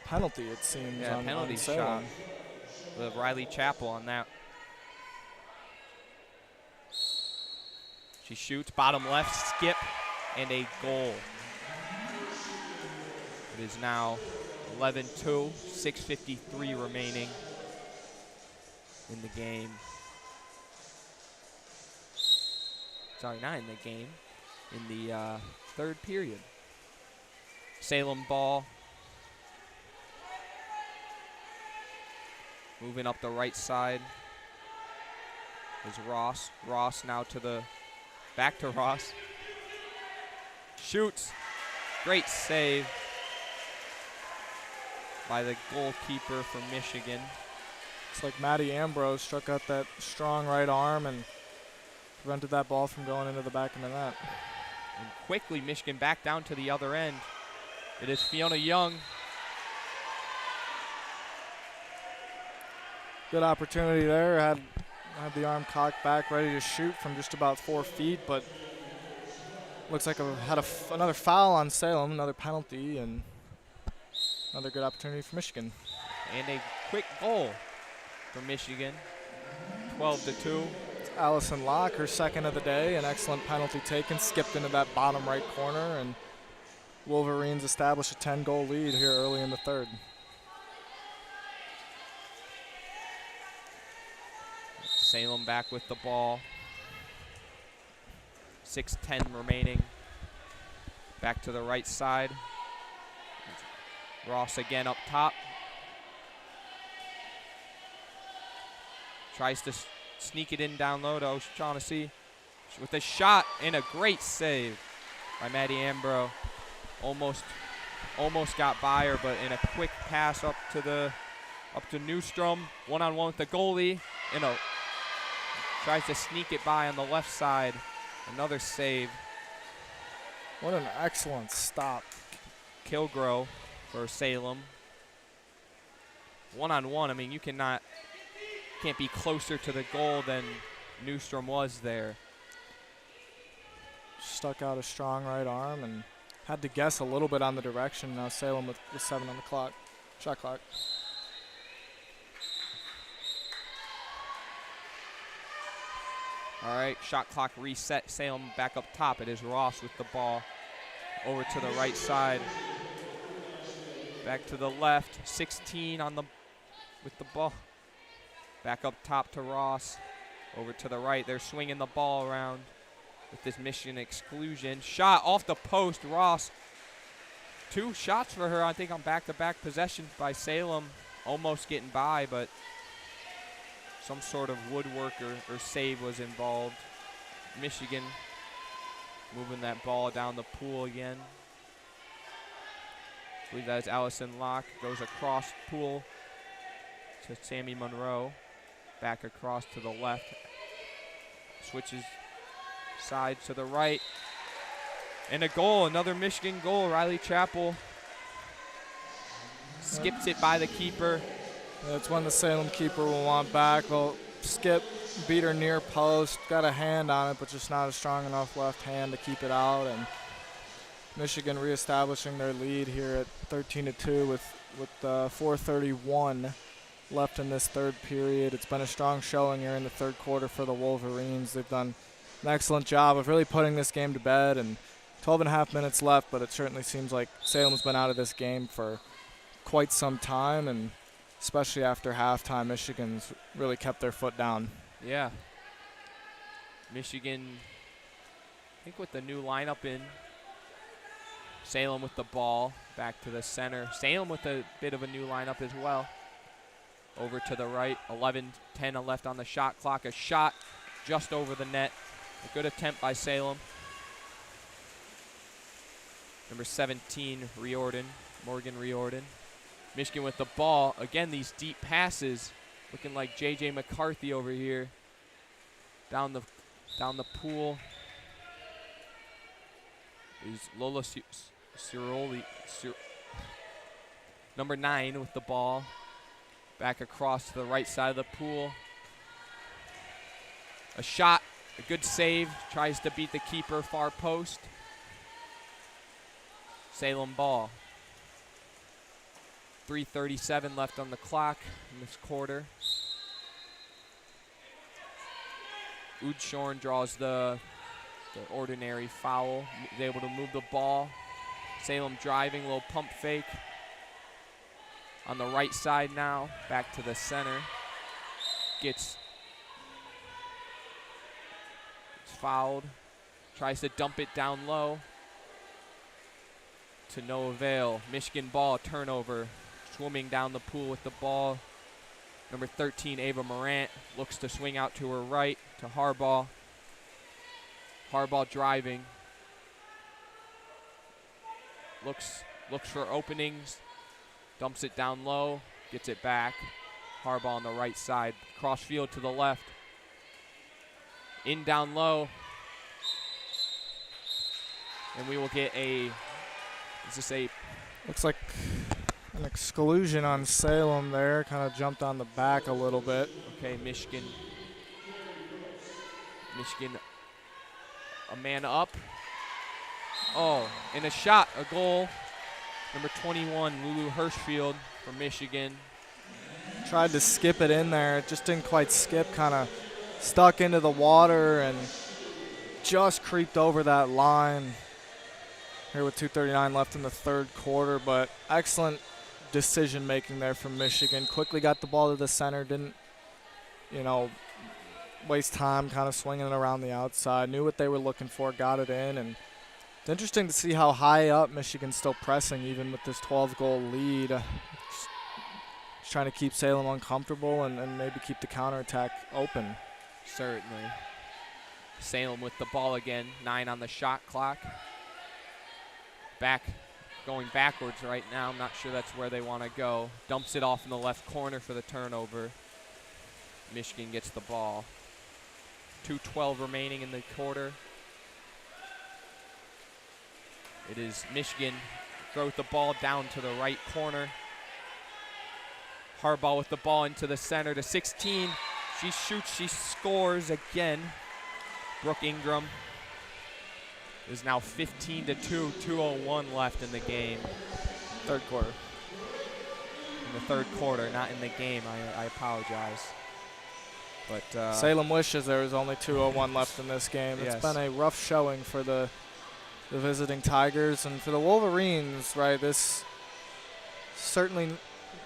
penalty, it seems. Yeah, penalty shot. With Riley Chappell on that. She shoots, bottom left, skip, and a goal. It is now 11-2, 6:53 remaining in the game. Sorry, not in the game, in the third period. Salem ball. Moving up the right side is Ross. Ross now back to Ross. Shoots. Great save by the goalkeeper from Michigan. It's like Maddie Ambrose struck out that strong right arm and prevented that ball from going into the back of the net. And quickly, Michigan back down to the other end. It is Fiona Young. Good opportunity there. Had the arm cocked back, ready to shoot from just about 4 feet, but looks like had another foul on Salem, another penalty, and Another good opportunity for Michigan. And a quick goal for Michigan, 12-2. It's Allison Locke, her second of the day, an excellent penalty taken, skipped into that bottom right corner, and Wolverines establish a 10-goal lead here early in the third. Salem back with the ball. 6:10 remaining. Back to the right side. Ross again up top. Tries to sneak it in down low to O'Shaughnessy with a shot and a great save by Maddie Ambro. Almost got by her, but in a quick pass up to Newstrom, one-on-one with the goalie, tries to sneak it by on the left side. Another save. What an excellent stop. Kilgore for Salem. One-on-one, I mean, you can't be closer to the goal than Newstrom was there. Stuck out a strong right arm and had to guess a little bit on the direction. Now Salem with 7 on the clock, shot clock. All right, shot clock reset. Salem back up top. It is Ross with the ball over to the right side. Back to the left. 16 with the ball. Back up top to Ross. Over to the right. They're swinging the ball around with this Michigan exclusion. Shot off the post. Ross. 2 shots for her, I think, on back-to-back possessions by Salem. Almost getting by, but some sort of woodwork or save was involved. Michigan moving that ball down the pool again. I believe that is Allison Locke. Goes across pool to Sammy Monroe. Back across to the left. Switches side to the right. And a goal, another Michigan goal. Riley Chappell skips it by the keeper. That's when the Salem keeper will want back. They'll skip, beat her near post, got a hand on it, but just not a strong enough left hand to keep it out. And Michigan reestablishing their lead here at 13-2 with 4:31 left in this third period. It's been a strong showing here in the third quarter for the Wolverines. They've done an excellent job of really putting this game to bed, and 12 and a half minutes left, but it certainly seems like Salem's been out of this game for quite some time, and especially after halftime, Michigan's really kept their foot down. Yeah. Michigan, I think with the new lineup in. Salem with the ball back to the center. Salem with a bit of a new lineup as well. Over to the right, 11:10 left on the shot clock. A shot just over the net. A good attempt by Salem. Number 17, Morgan Riordan. Michigan with the ball. Again, these deep passes, looking like J.J. McCarthy over here. Down the pool is Lola Ciroli. Number 9 with the ball. Back across to the right side of the pool. A shot, a good save. Tries to beat the keeper, far post. Salem ball. 3:37 left on the clock in this quarter. Udshorn draws the ordinary foul. Is able to move the ball. Salem driving, little pump fake. On the right side now, back to the center. Gets fouled. Tries to dump it down low. To no avail. Michigan ball, turnover. Swimming down the pool with the ball. Number 13, Ava Morant, looks to swing out to her right to Harbaugh. Harbaugh driving. Looks for openings. Dumps it down low. Gets it back. Harbaugh on the right side. Cross field to the left. In down low. And we will get looks like an exclusion on Salem there. Kind of jumped on the back a little bit. Okay, Michigan, a man up. Oh, and a shot, a goal Number 21, Lulu Hirschfield from Michigan. Tried to skip it in there. It just didn't quite skip, kind of stuck into the water and just creeped over that line here with 2:39 left in the third quarter. But excellent decision making there from Michigan. Quickly got the ball to the center, didn't, waste time kind of swinging it around the outside. Knew what they were looking for, got it in. And it's interesting to see how high up Michigan's still pressing even with this 12-goal lead. Just trying to keep Salem uncomfortable and maybe keep the counterattack open. Certainly. Salem with the ball again, 9 on the shot clock. Going backwards right now. I'm not sure that's where they want to go. Dumps it off in the left corner for the turnover. Michigan gets the ball. 2:12 remaining in the quarter. It is Michigan throws the ball down to the right corner. Harbaugh with the ball into the center to 16. She shoots, she scores again. Brooke Ingram is now 15-2, 2:01 left in the game. Third quarter. In the third quarter, not in the game, I apologize. But Salem wishes there was only 2:01 left in this game. Yes. It's been a rough showing for the visiting Tigers and for the Wolverines, right? This certainly,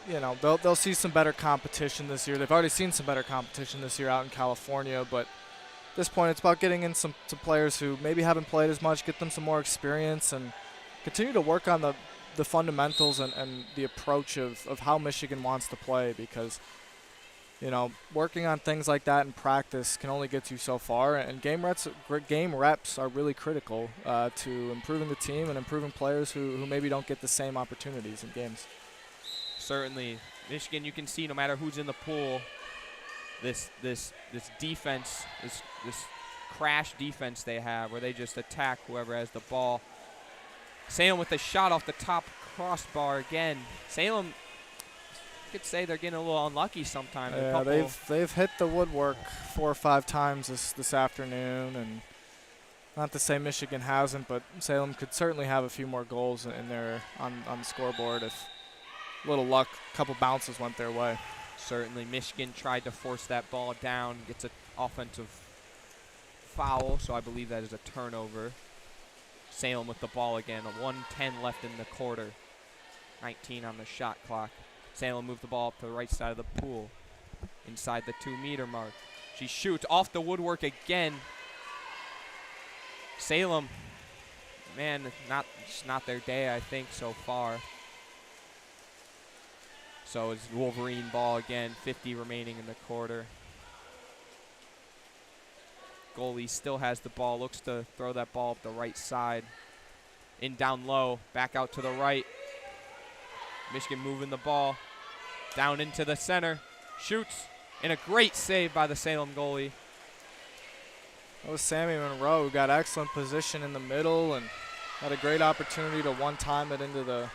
they'll see some better competition this year. They've already seen some better competition this year out in California, but at this point it's about getting in some players who maybe haven't played as much, get them some more experience, and continue to work on the fundamentals and the approach of how Michigan wants to play, because working on things like that in practice can only get you so far, and game reps are really critical to improving the team and improving players who maybe don't get the same opportunities in games. Certainly. Michigan, you can see no matter who's in the pool, this defense, this crash defense they have where they just attack whoever has the ball. Salem with a shot off the top crossbar again. Salem, you could say they're getting a little unlucky sometimes. Yeah, they've hit the woodwork 4 or 5 times this afternoon, and not to say Michigan hasn't, but Salem could certainly have a few more goals in there on the scoreboard if a little luck, a couple bounces went their way. Certainly, Michigan tried to force that ball down, gets an offensive foul, so I believe that is a turnover. Salem with the ball again, a 1:10 left in the quarter, 19 on the shot clock. Salem moved the ball up to the right side of the pool, inside the 2-meter mark. She shoots off the woodwork again. Salem, man, it's not their day, I think, so far. So it's Wolverine ball again, 50 remaining in the quarter. Goalie still has the ball, looks to throw that ball up the right side. In down low, back out to the right. Michigan moving the ball down into the center. Shoots, and a great save by the Salem goalie. That was Sammy Monroe, who got excellent position in the middle and had a great opportunity to one-time it into the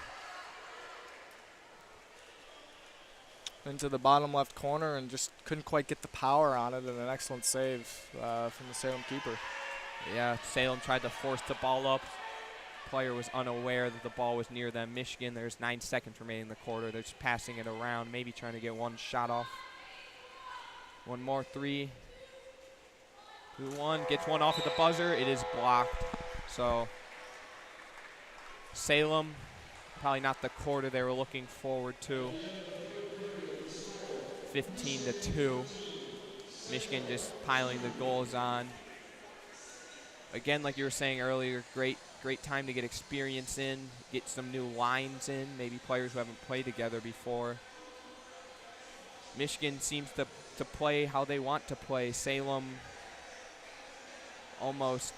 bottom left corner and just couldn't quite get the power on it, and an excellent save from the Salem keeper. Yeah, Salem tried to force the ball up. Player was unaware that the ball was near them. Michigan, there's 9 seconds remaining in the quarter. They're just passing it around, maybe trying to get one shot off. One more 3, 2, 1, gets one off at the buzzer. It is blocked. So Salem, probably not the quarter they were looking forward to. 15-2. Michigan just piling the goals on. Again, like you were saying earlier, great time to get experience in, get some new lines in, maybe players who haven't played together before. Michigan seems to play how they want to play. Salem almost,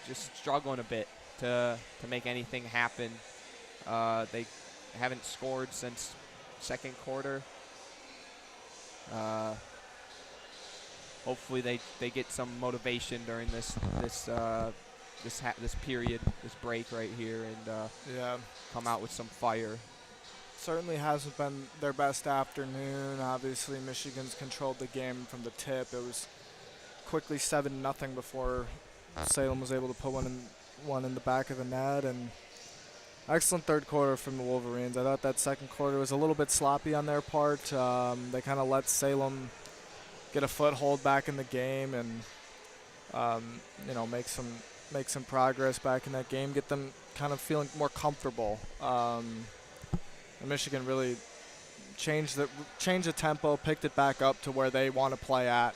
just struggling a bit to make anything happen. They haven't scored since second quarter. Hopefully they get some motivation during this period, this break right here, and come out with some fire. Certainly hasn't been their best afternoon. Obviously, Michigan's controlled the game from the tip. It was quickly 7-0 before Salem was able to put one one in the back of the net, and excellent third quarter from the Wolverines. I thought that second quarter was a little bit sloppy on their part. They kind of let Salem get a foothold back in the game, and make some progress back in that game, get them kind of feeling more comfortable. And Michigan really changed the tempo, picked it back up to where they want to play at,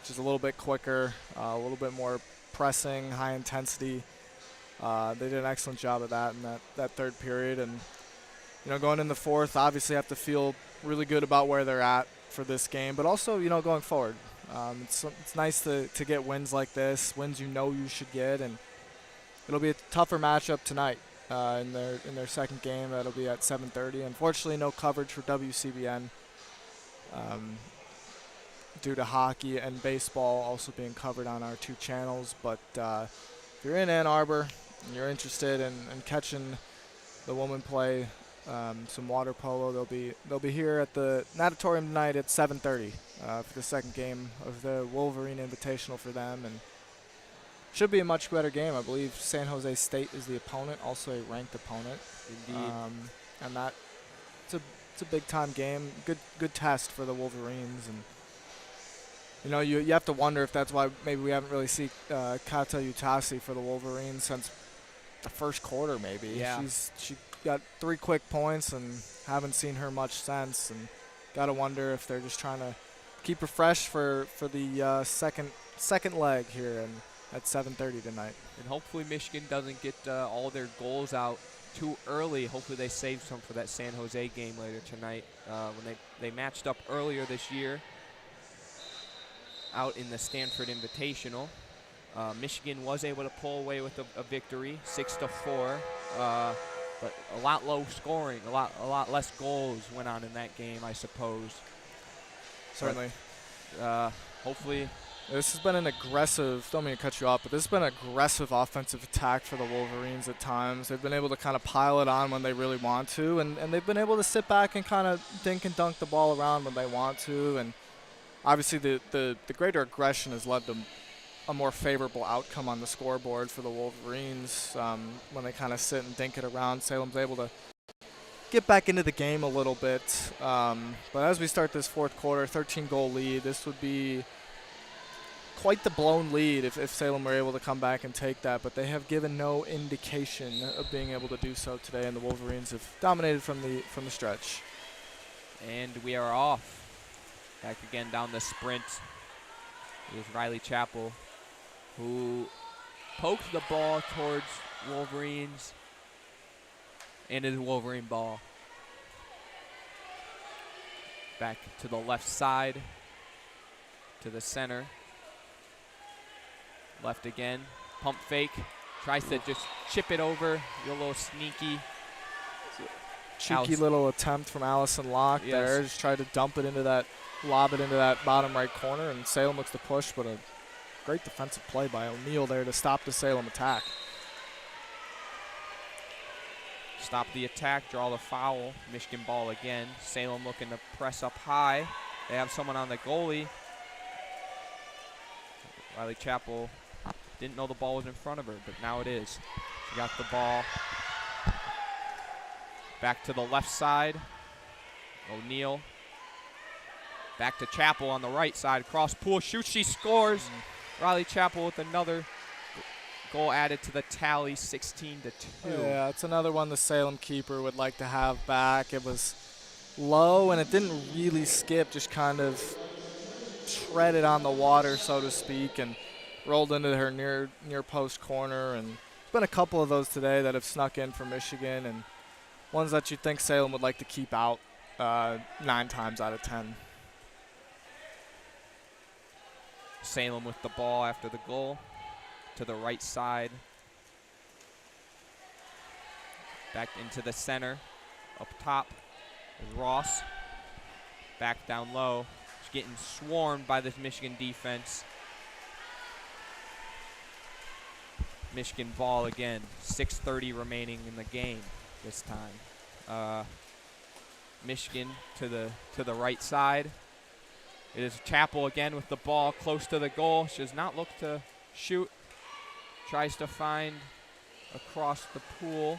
which is a little bit quicker, a little bit more pressing, high intensity. They did an excellent job of that in that third period. And, going in the fourth, obviously have to feel really good about where they're at for this game, but also, going forward. It's nice to get wins like this, wins you should get, and it'll be a tougher matchup tonight in their second game. That'll be at 7:30. Unfortunately, no coverage for WCBN due to hockey and baseball also being covered on our 2 channels. But if you're in Ann Arbor and you're interested in catching the women play some water polo, they'll be here at the Natatorium tonight at 7:30 for the second game of the Wolverine Invitational for them, and should be a much better game. I believe San Jose State is the opponent, also a ranked opponent. Indeed. And it's a big time game, good test for the Wolverines, and you have to wonder if that's why maybe we haven't really seen Kata Utasi for the Wolverines since the first quarter. Maybe she got 3 quick points and haven't seen her much since, and gotta wonder if they're just trying to keep her fresh for the second leg here and at 7:30 tonight. And hopefully Michigan doesn't get all their goals out too early. Hopefully they save some for that San Jose game later tonight. When they matched up earlier this year out in the Stanford Invitational. Michigan was able to pull away with a victory, 6-4. But a lot low scoring, a lot less goals went on in that game, I suppose. Certainly. But, hopefully. This has been an aggressive, don't mean to cut you off, but this has been an aggressive offensive attack for the Wolverines at times. They've been able to kind of pile it on when they really want to, and they've been able to sit back and kind of dink and dunk the ball around when they want to. And obviously the greater aggression has led to a more favorable outcome on the scoreboard for the Wolverines when they kind of sit and dink it around. Salem's able to get back into the game a little bit. But as we start this fourth quarter, 13-goal lead, this would be quite the blown lead if Salem were able to come back and take that. But they have given no indication of being able to do so today, and the Wolverines have dominated from the stretch. And we are off. Back again down the sprint. It was Riley Chappell who poked the ball towards Wolverines, and it is Wolverine ball. Back to the left side, to the center. Left again, pump fake, tries to just chip it over, a little sneaky. Cheeky little attempt from Allison Locke there, just tried to dump it into that, lob it into that bottom right corner, and Salem looks to push, but a great defensive play by O'Neal there to stop the Salem attack. Stop the attack, draw the foul. Michigan ball again. Salem looking to press up high. They have someone on the goalie. Riley Chappell didn't know the ball was in front of her, but now it is. She got the ball. Back to the left side. O'Neal. Back to Chappell on the right side. Cross pool, shoots, she scores. Riley Chappell with another goal added to the tally, 16-2. Yeah, it's another one the Salem keeper would like to have back. It was low, and it didn't really skip, just kind of treaded on the water, so to speak, and rolled into her near post corner. And there's been a couple of those today that have snuck in for Michigan, and ones that you'd think Salem would like to keep out 9 times out of 10. Salem with the ball after the goal to the right side. Back into the center. Up top is Ross. Back down low. She's getting swarmed by this Michigan defense. Michigan ball again. 6:30 remaining in the game this time. Michigan to the right side. It is Chappell again with the ball close to the goal. She does not look to shoot. Tries to find across the pool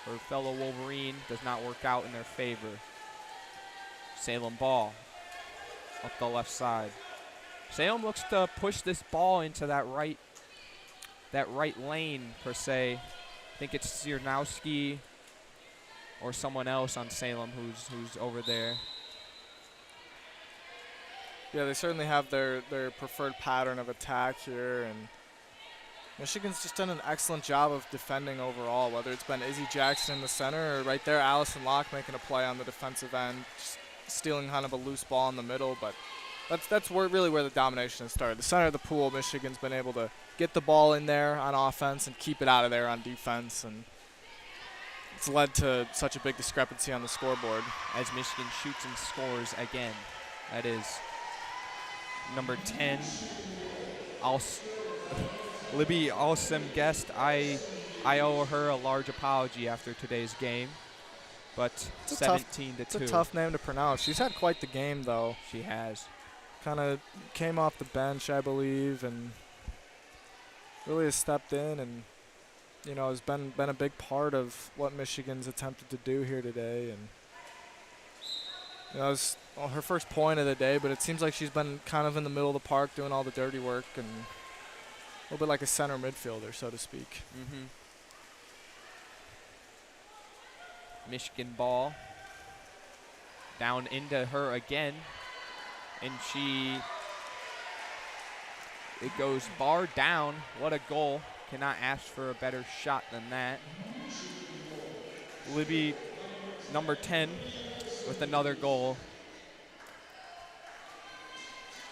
for fellow Wolverine does not work out in their favor. Salem ball up the left side. Salem looks to push this ball into that right lane per se. I think it's Zierkowski or someone else on Salem who's over there. Yeah, they certainly have their preferred pattern of attack here, and Michigan's just done an excellent job of defending overall, whether it's been Izzy Jackson in the center or right there Allison Locke making a play on the defensive end, just stealing kind of a loose ball in the middle, but that's really where the domination has started. The center of the pool, Michigan's been able to get the ball in there on offense and keep it out of there on defense, and it's led to such a big discrepancy on the scoreboard. As Michigan shoots and scores again. That is number 10, Libby Olson guest. I owe her a large apology after today's game, but 17-2. It's a tough name to pronounce. She's had quite the game, though. She has. Kind of came off the bench, I believe, and really has stepped in and, you know, has been a big part of what Michigan's attempted to do here today. And, you know, it was her first point of the day, but it seems like she's been kind of in the middle of the park doing all the dirty work and a little bit like a center midfielder, so to speak. Michigan ball down into her again, and it goes bar down. What a goal. Cannot ask for a better shot than that. Libby, number 10, with another goal.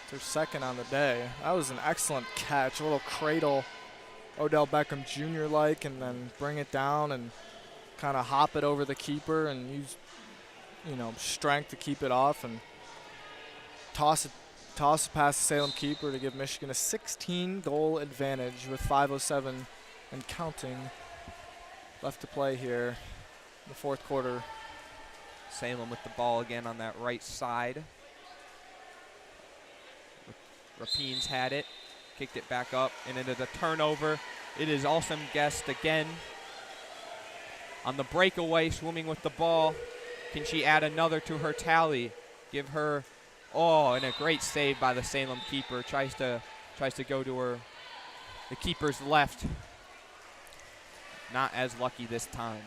It's her second on the day. That was an excellent catch. A little cradle, Odell Beckham Jr. like, and then bring it down and kind of hop it over the keeper and use, you know, strength to keep it off and toss it past the Salem keeper to give Michigan a 16-goal advantage with 5:07 and counting left to play here in the fourth quarter. Salem with the ball again on that right side. Rapines had it, kicked it back up, and into the turnover. It is Awesome Guest again on the breakaway, swimming with the ball. Can she add another to her tally? Give her, and a great save by the Salem keeper. Tries to go to the keeper's left. Not as lucky this time.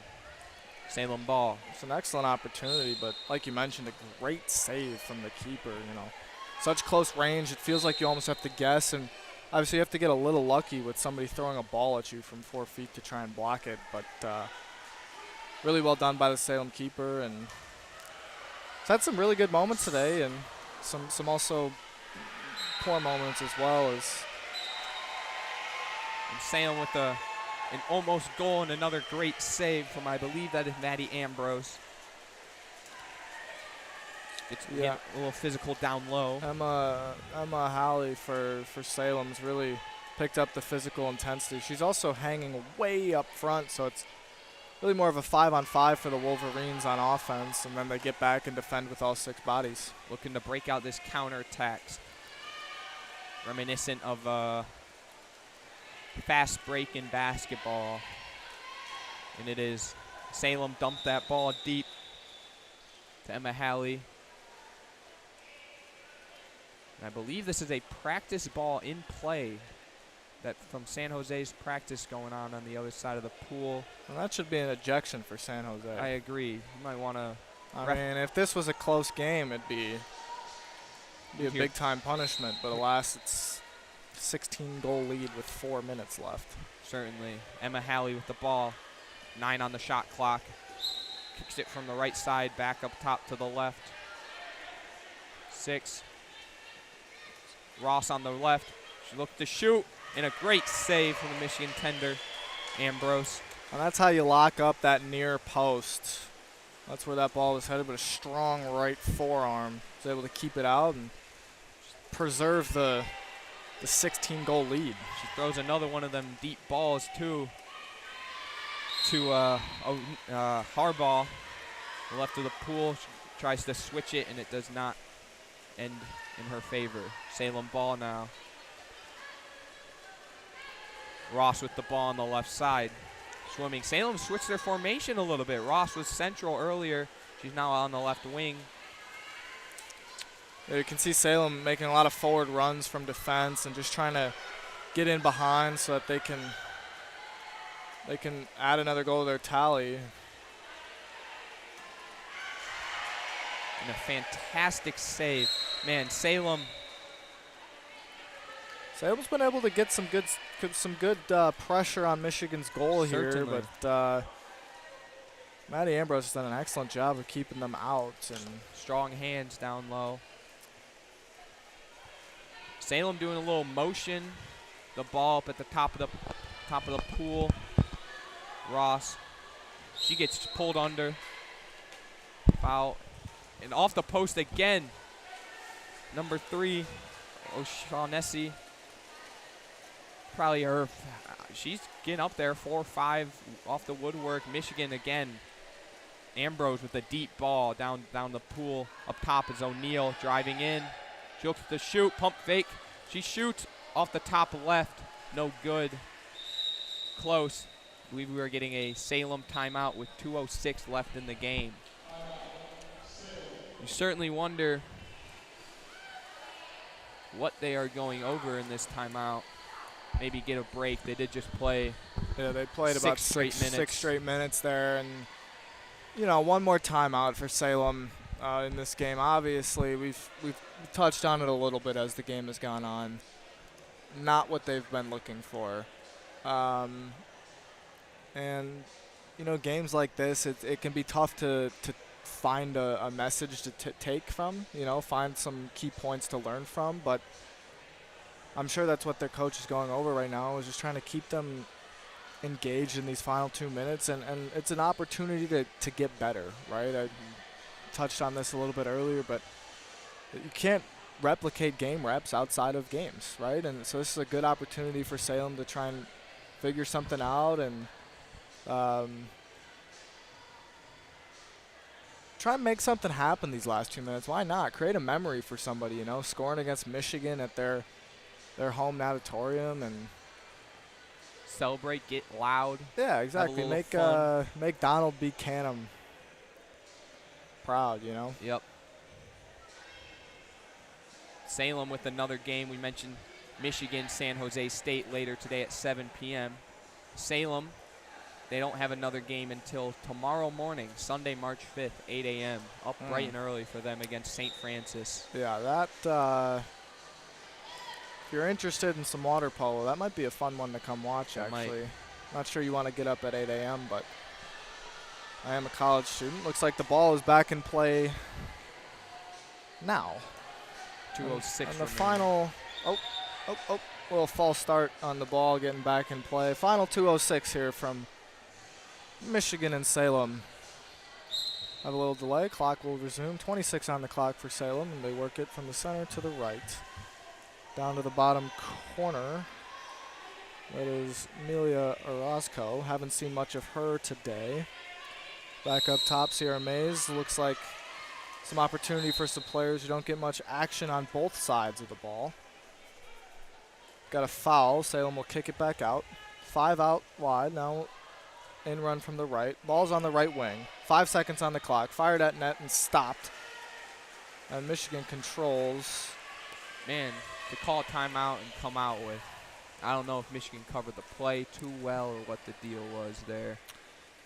Salem ball. It's an excellent opportunity, but like you mentioned, a great save from the keeper, you know. Such close range, it feels like you almost have to guess, and obviously you have to get a little lucky with somebody throwing a ball at you from 4 feet to try and block it, but really well done by the Salem keeper, and it's had some really good moments today and some also poor moments as well. And Salem with an almost goal and another great save from, I believe that is Maddie Ambrose. It's a little physical down low. Emma Halley for Salem's really picked up the physical intensity. She's also hanging way up front, so it's really more of a 5-on-5 for the Wolverines on offense, and then they get back and defend with all 6 bodies. Looking to break out this counterattack, reminiscent of fast break in basketball. And it is Salem dumped that ball deep to Emma Halley. And I believe this is a practice ball in play that from San Jose's practice going on the other side of the pool. Well, that should be an ejection for San Jose. I agree. You might want to. I mean, if this was a close game, it'd be a big-time punishment. But alas, it's a 16-goal lead with 4 minutes left. Certainly. Emma Halley with the ball. 9 on the shot clock. Kicks it from the right side back up top to the left. 6. Ross on the left. She looked to shoot, and a great save from the Michigan tender, Ambrose. And that's how you lock up that near post. That's where that ball was headed, but a strong right forearm was able to keep it out and preserve the 16-goal lead. She throws another one of them deep balls, too, to Harbaugh, the left of the pool. She tries to switch it, and it does not end in her favor. Salem ball now. Ross with the ball on the left side. swimming. Salem switched their formation a little bit. Ross was central earlier. She's now on the left wing. Yeah, you can see Salem making a lot of forward runs from defense and just trying to get in behind so that they can add another goal to their tally. And a fantastic save. Man, Salem's been able to get some good pressure on Michigan's goal Certainly. here, but Maddie Ambrose has done an excellent job of keeping them out. And strong hands down low. Salem doing a little motion. The ball up at the top of the pool. Ross, she gets pulled under. Foul. And off the post again. Number 3, O'Shaughnessy. Probably her. She's getting up there, 4 or 5 off the woodwork. Michigan again. Ambrose with a deep ball down the pool. Up top is O'Neal driving in. She looks to shoot, pump fake. She shoots off the top left. No good. Close. I believe we were getting a Salem timeout with 2:06 left in the game. You certainly wonder what they are going over in this timeout. Maybe get a break. They did just play. Yeah, they played about 6 straight minutes there, and one more timeout for Salem in this game. Obviously, we've touched on it a little bit as the game has gone on. Not what they've been looking for, and games like this, it can be tough to find a message to take from. Find some key points to learn from, but I'm sure that's what their coach is going over right now, is just trying to keep them engaged in these final 2 minutes, and it's an opportunity to get better, right? I touched on this a little bit earlier, but you can't replicate game reps outside of games, right? And so this is a good opportunity for Salem to try and figure something out and try and make something happen these last 2 minutes. Why not? Create a memory for somebody, scoring against Michigan at their home natatorium, and celebrate, get loud. Yeah, exactly. Make Donald B. Canham proud, Yep. Salem with another game. We mentioned Michigan, San Jose State later today at 7 p.m. Salem, they don't have another game until tomorrow morning, Sunday, March 5th, 8 a.m. Up bright and early for them against St. Francis. Yeah, that if you're interested in some water polo, that might be a fun one to come watch, actually. Not sure you want to get up at 8 a.m., but I am a college student. Looks like the ball is back in play now. 2:06 and the final, little false start on the ball, getting back in play. Final 2:06 here from Michigan and Salem. Have a little delay. Clock will resume. 26 on the clock for Salem, and they work it from the center to the right. Down to the bottom corner. That is Amelia Orozco. Haven't seen much of her today. Back up top, Sierra Mays. Looks like some opportunity for some players who don't get much action on both sides of the ball. Got a foul. Salem will kick it back out. 5 out wide. Now in run from the right. Ball's on the right wing. 5 seconds on the clock. Fired at net and stopped. And Michigan controls. Man, to call a timeout and come out with, I don't know if Michigan covered the play too well or what the deal was there.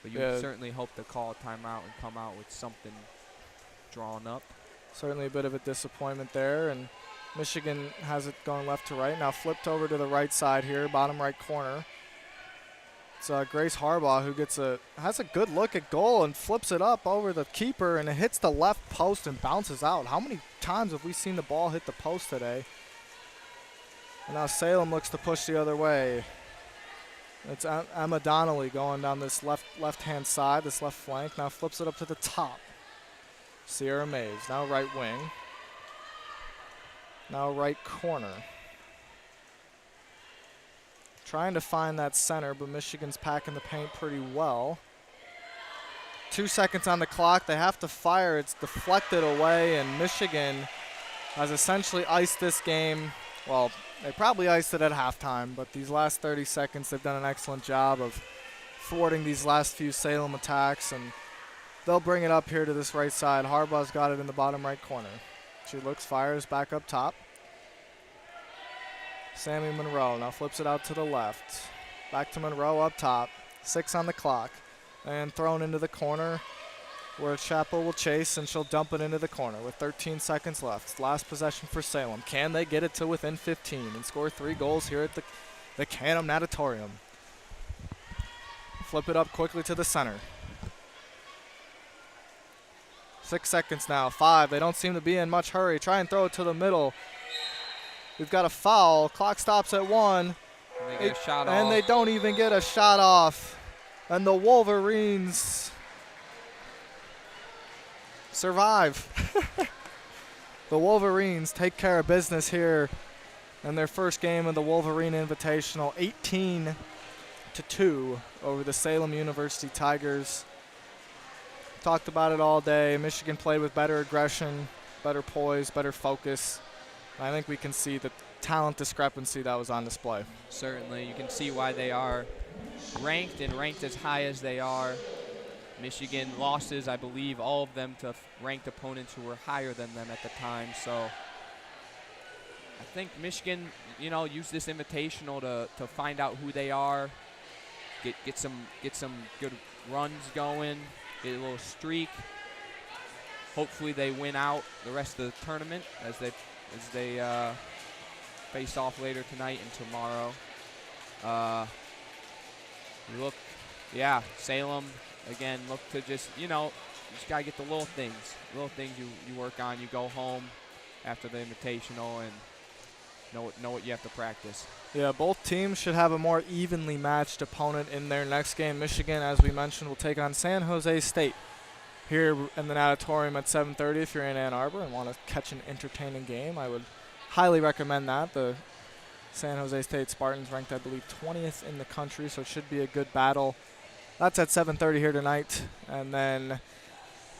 But you certainly hope to call a timeout and come out with something drawn up. Certainly a bit of a disappointment there. And Michigan has it going left to right. Now flipped over to the right side here, bottom right corner. It's Grace Harbaugh who has a good look at goal and flips it up over the keeper, and it hits the left post and bounces out. How many times have we seen the ball hit the post today? And now Salem looks to push the other way. It's Emma Donnelly going down this left-hand side, this left flank. Now flips it up to the top. Sierra Mays, now right wing. Now right corner. Trying to find that center, but Michigan's packing the paint pretty well. 2 seconds on the clock. They have to fire. It's deflected away, and Michigan has essentially iced this game. Well, they probably iced it at halftime, but these last 30 seconds, they've done an excellent job of thwarting these last few Salem attacks, and they'll bring it up here to this right side. Harbaugh's got it in the bottom right corner. She looks, fires back up top. Sammy Monroe now flips it out to the left. Back to Monroe up top. 6 on the clock. And thrown into the corner where Chappell will chase, and she'll dump it into the corner with 13 seconds left. Last possession for Salem. Can they get it to within 15 and score 3 goals here at the Canham Natatorium? Flip it up quickly to the center. 6 seconds now. 5. They don't seem to be in much hurry. Try and throw it to the middle. We've got a foul. Clock stops at 1. And they get a shot off. And they don't even get a shot off. And the Wolverines survive. The Wolverines take care of business here in their first game of the Wolverine Invitational. 18-2 over the Salem University Tigers. Talked about it all day. Michigan played with better aggression, better poise, better focus. I think we can see the talent discrepancy that was on display. Certainly, you can see why they are ranked as high as they are. Michigan losses, I believe, all of them to ranked opponents who were higher than them at the time. So I think Michigan, used this invitational to find out who they are, get some good runs going, get a little streak. Hopefully they win out the rest of the tournament as they face off later tonight and tomorrow. Salem, again, look to just, you just got to get the little things you work on. You go home after the invitational and know what you have to practice. Yeah, both teams should have a more evenly matched opponent in their next game. Michigan, as we mentioned, will take on San Jose State here in the Natatorium at 7:30. If you're in Ann Arbor and want to catch an entertaining game, I would highly recommend that. The San Jose State Spartans ranked, I believe, 20th in the country, so it should be a good battle. That's at 7:30 here tonight. And then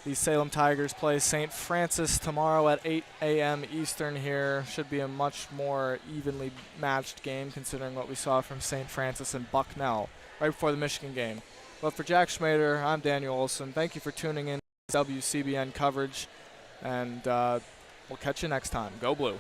the Salem Tigers play St. Francis tomorrow at 8 a.m. Eastern here. Should be a much more evenly matched game considering what we saw from St. Francis and Bucknell right before the Michigan game. But for Jack Schmader, I'm Daniel Olson. Thank you for tuning in to WCBN coverage, and we'll catch you next time. Go Blue.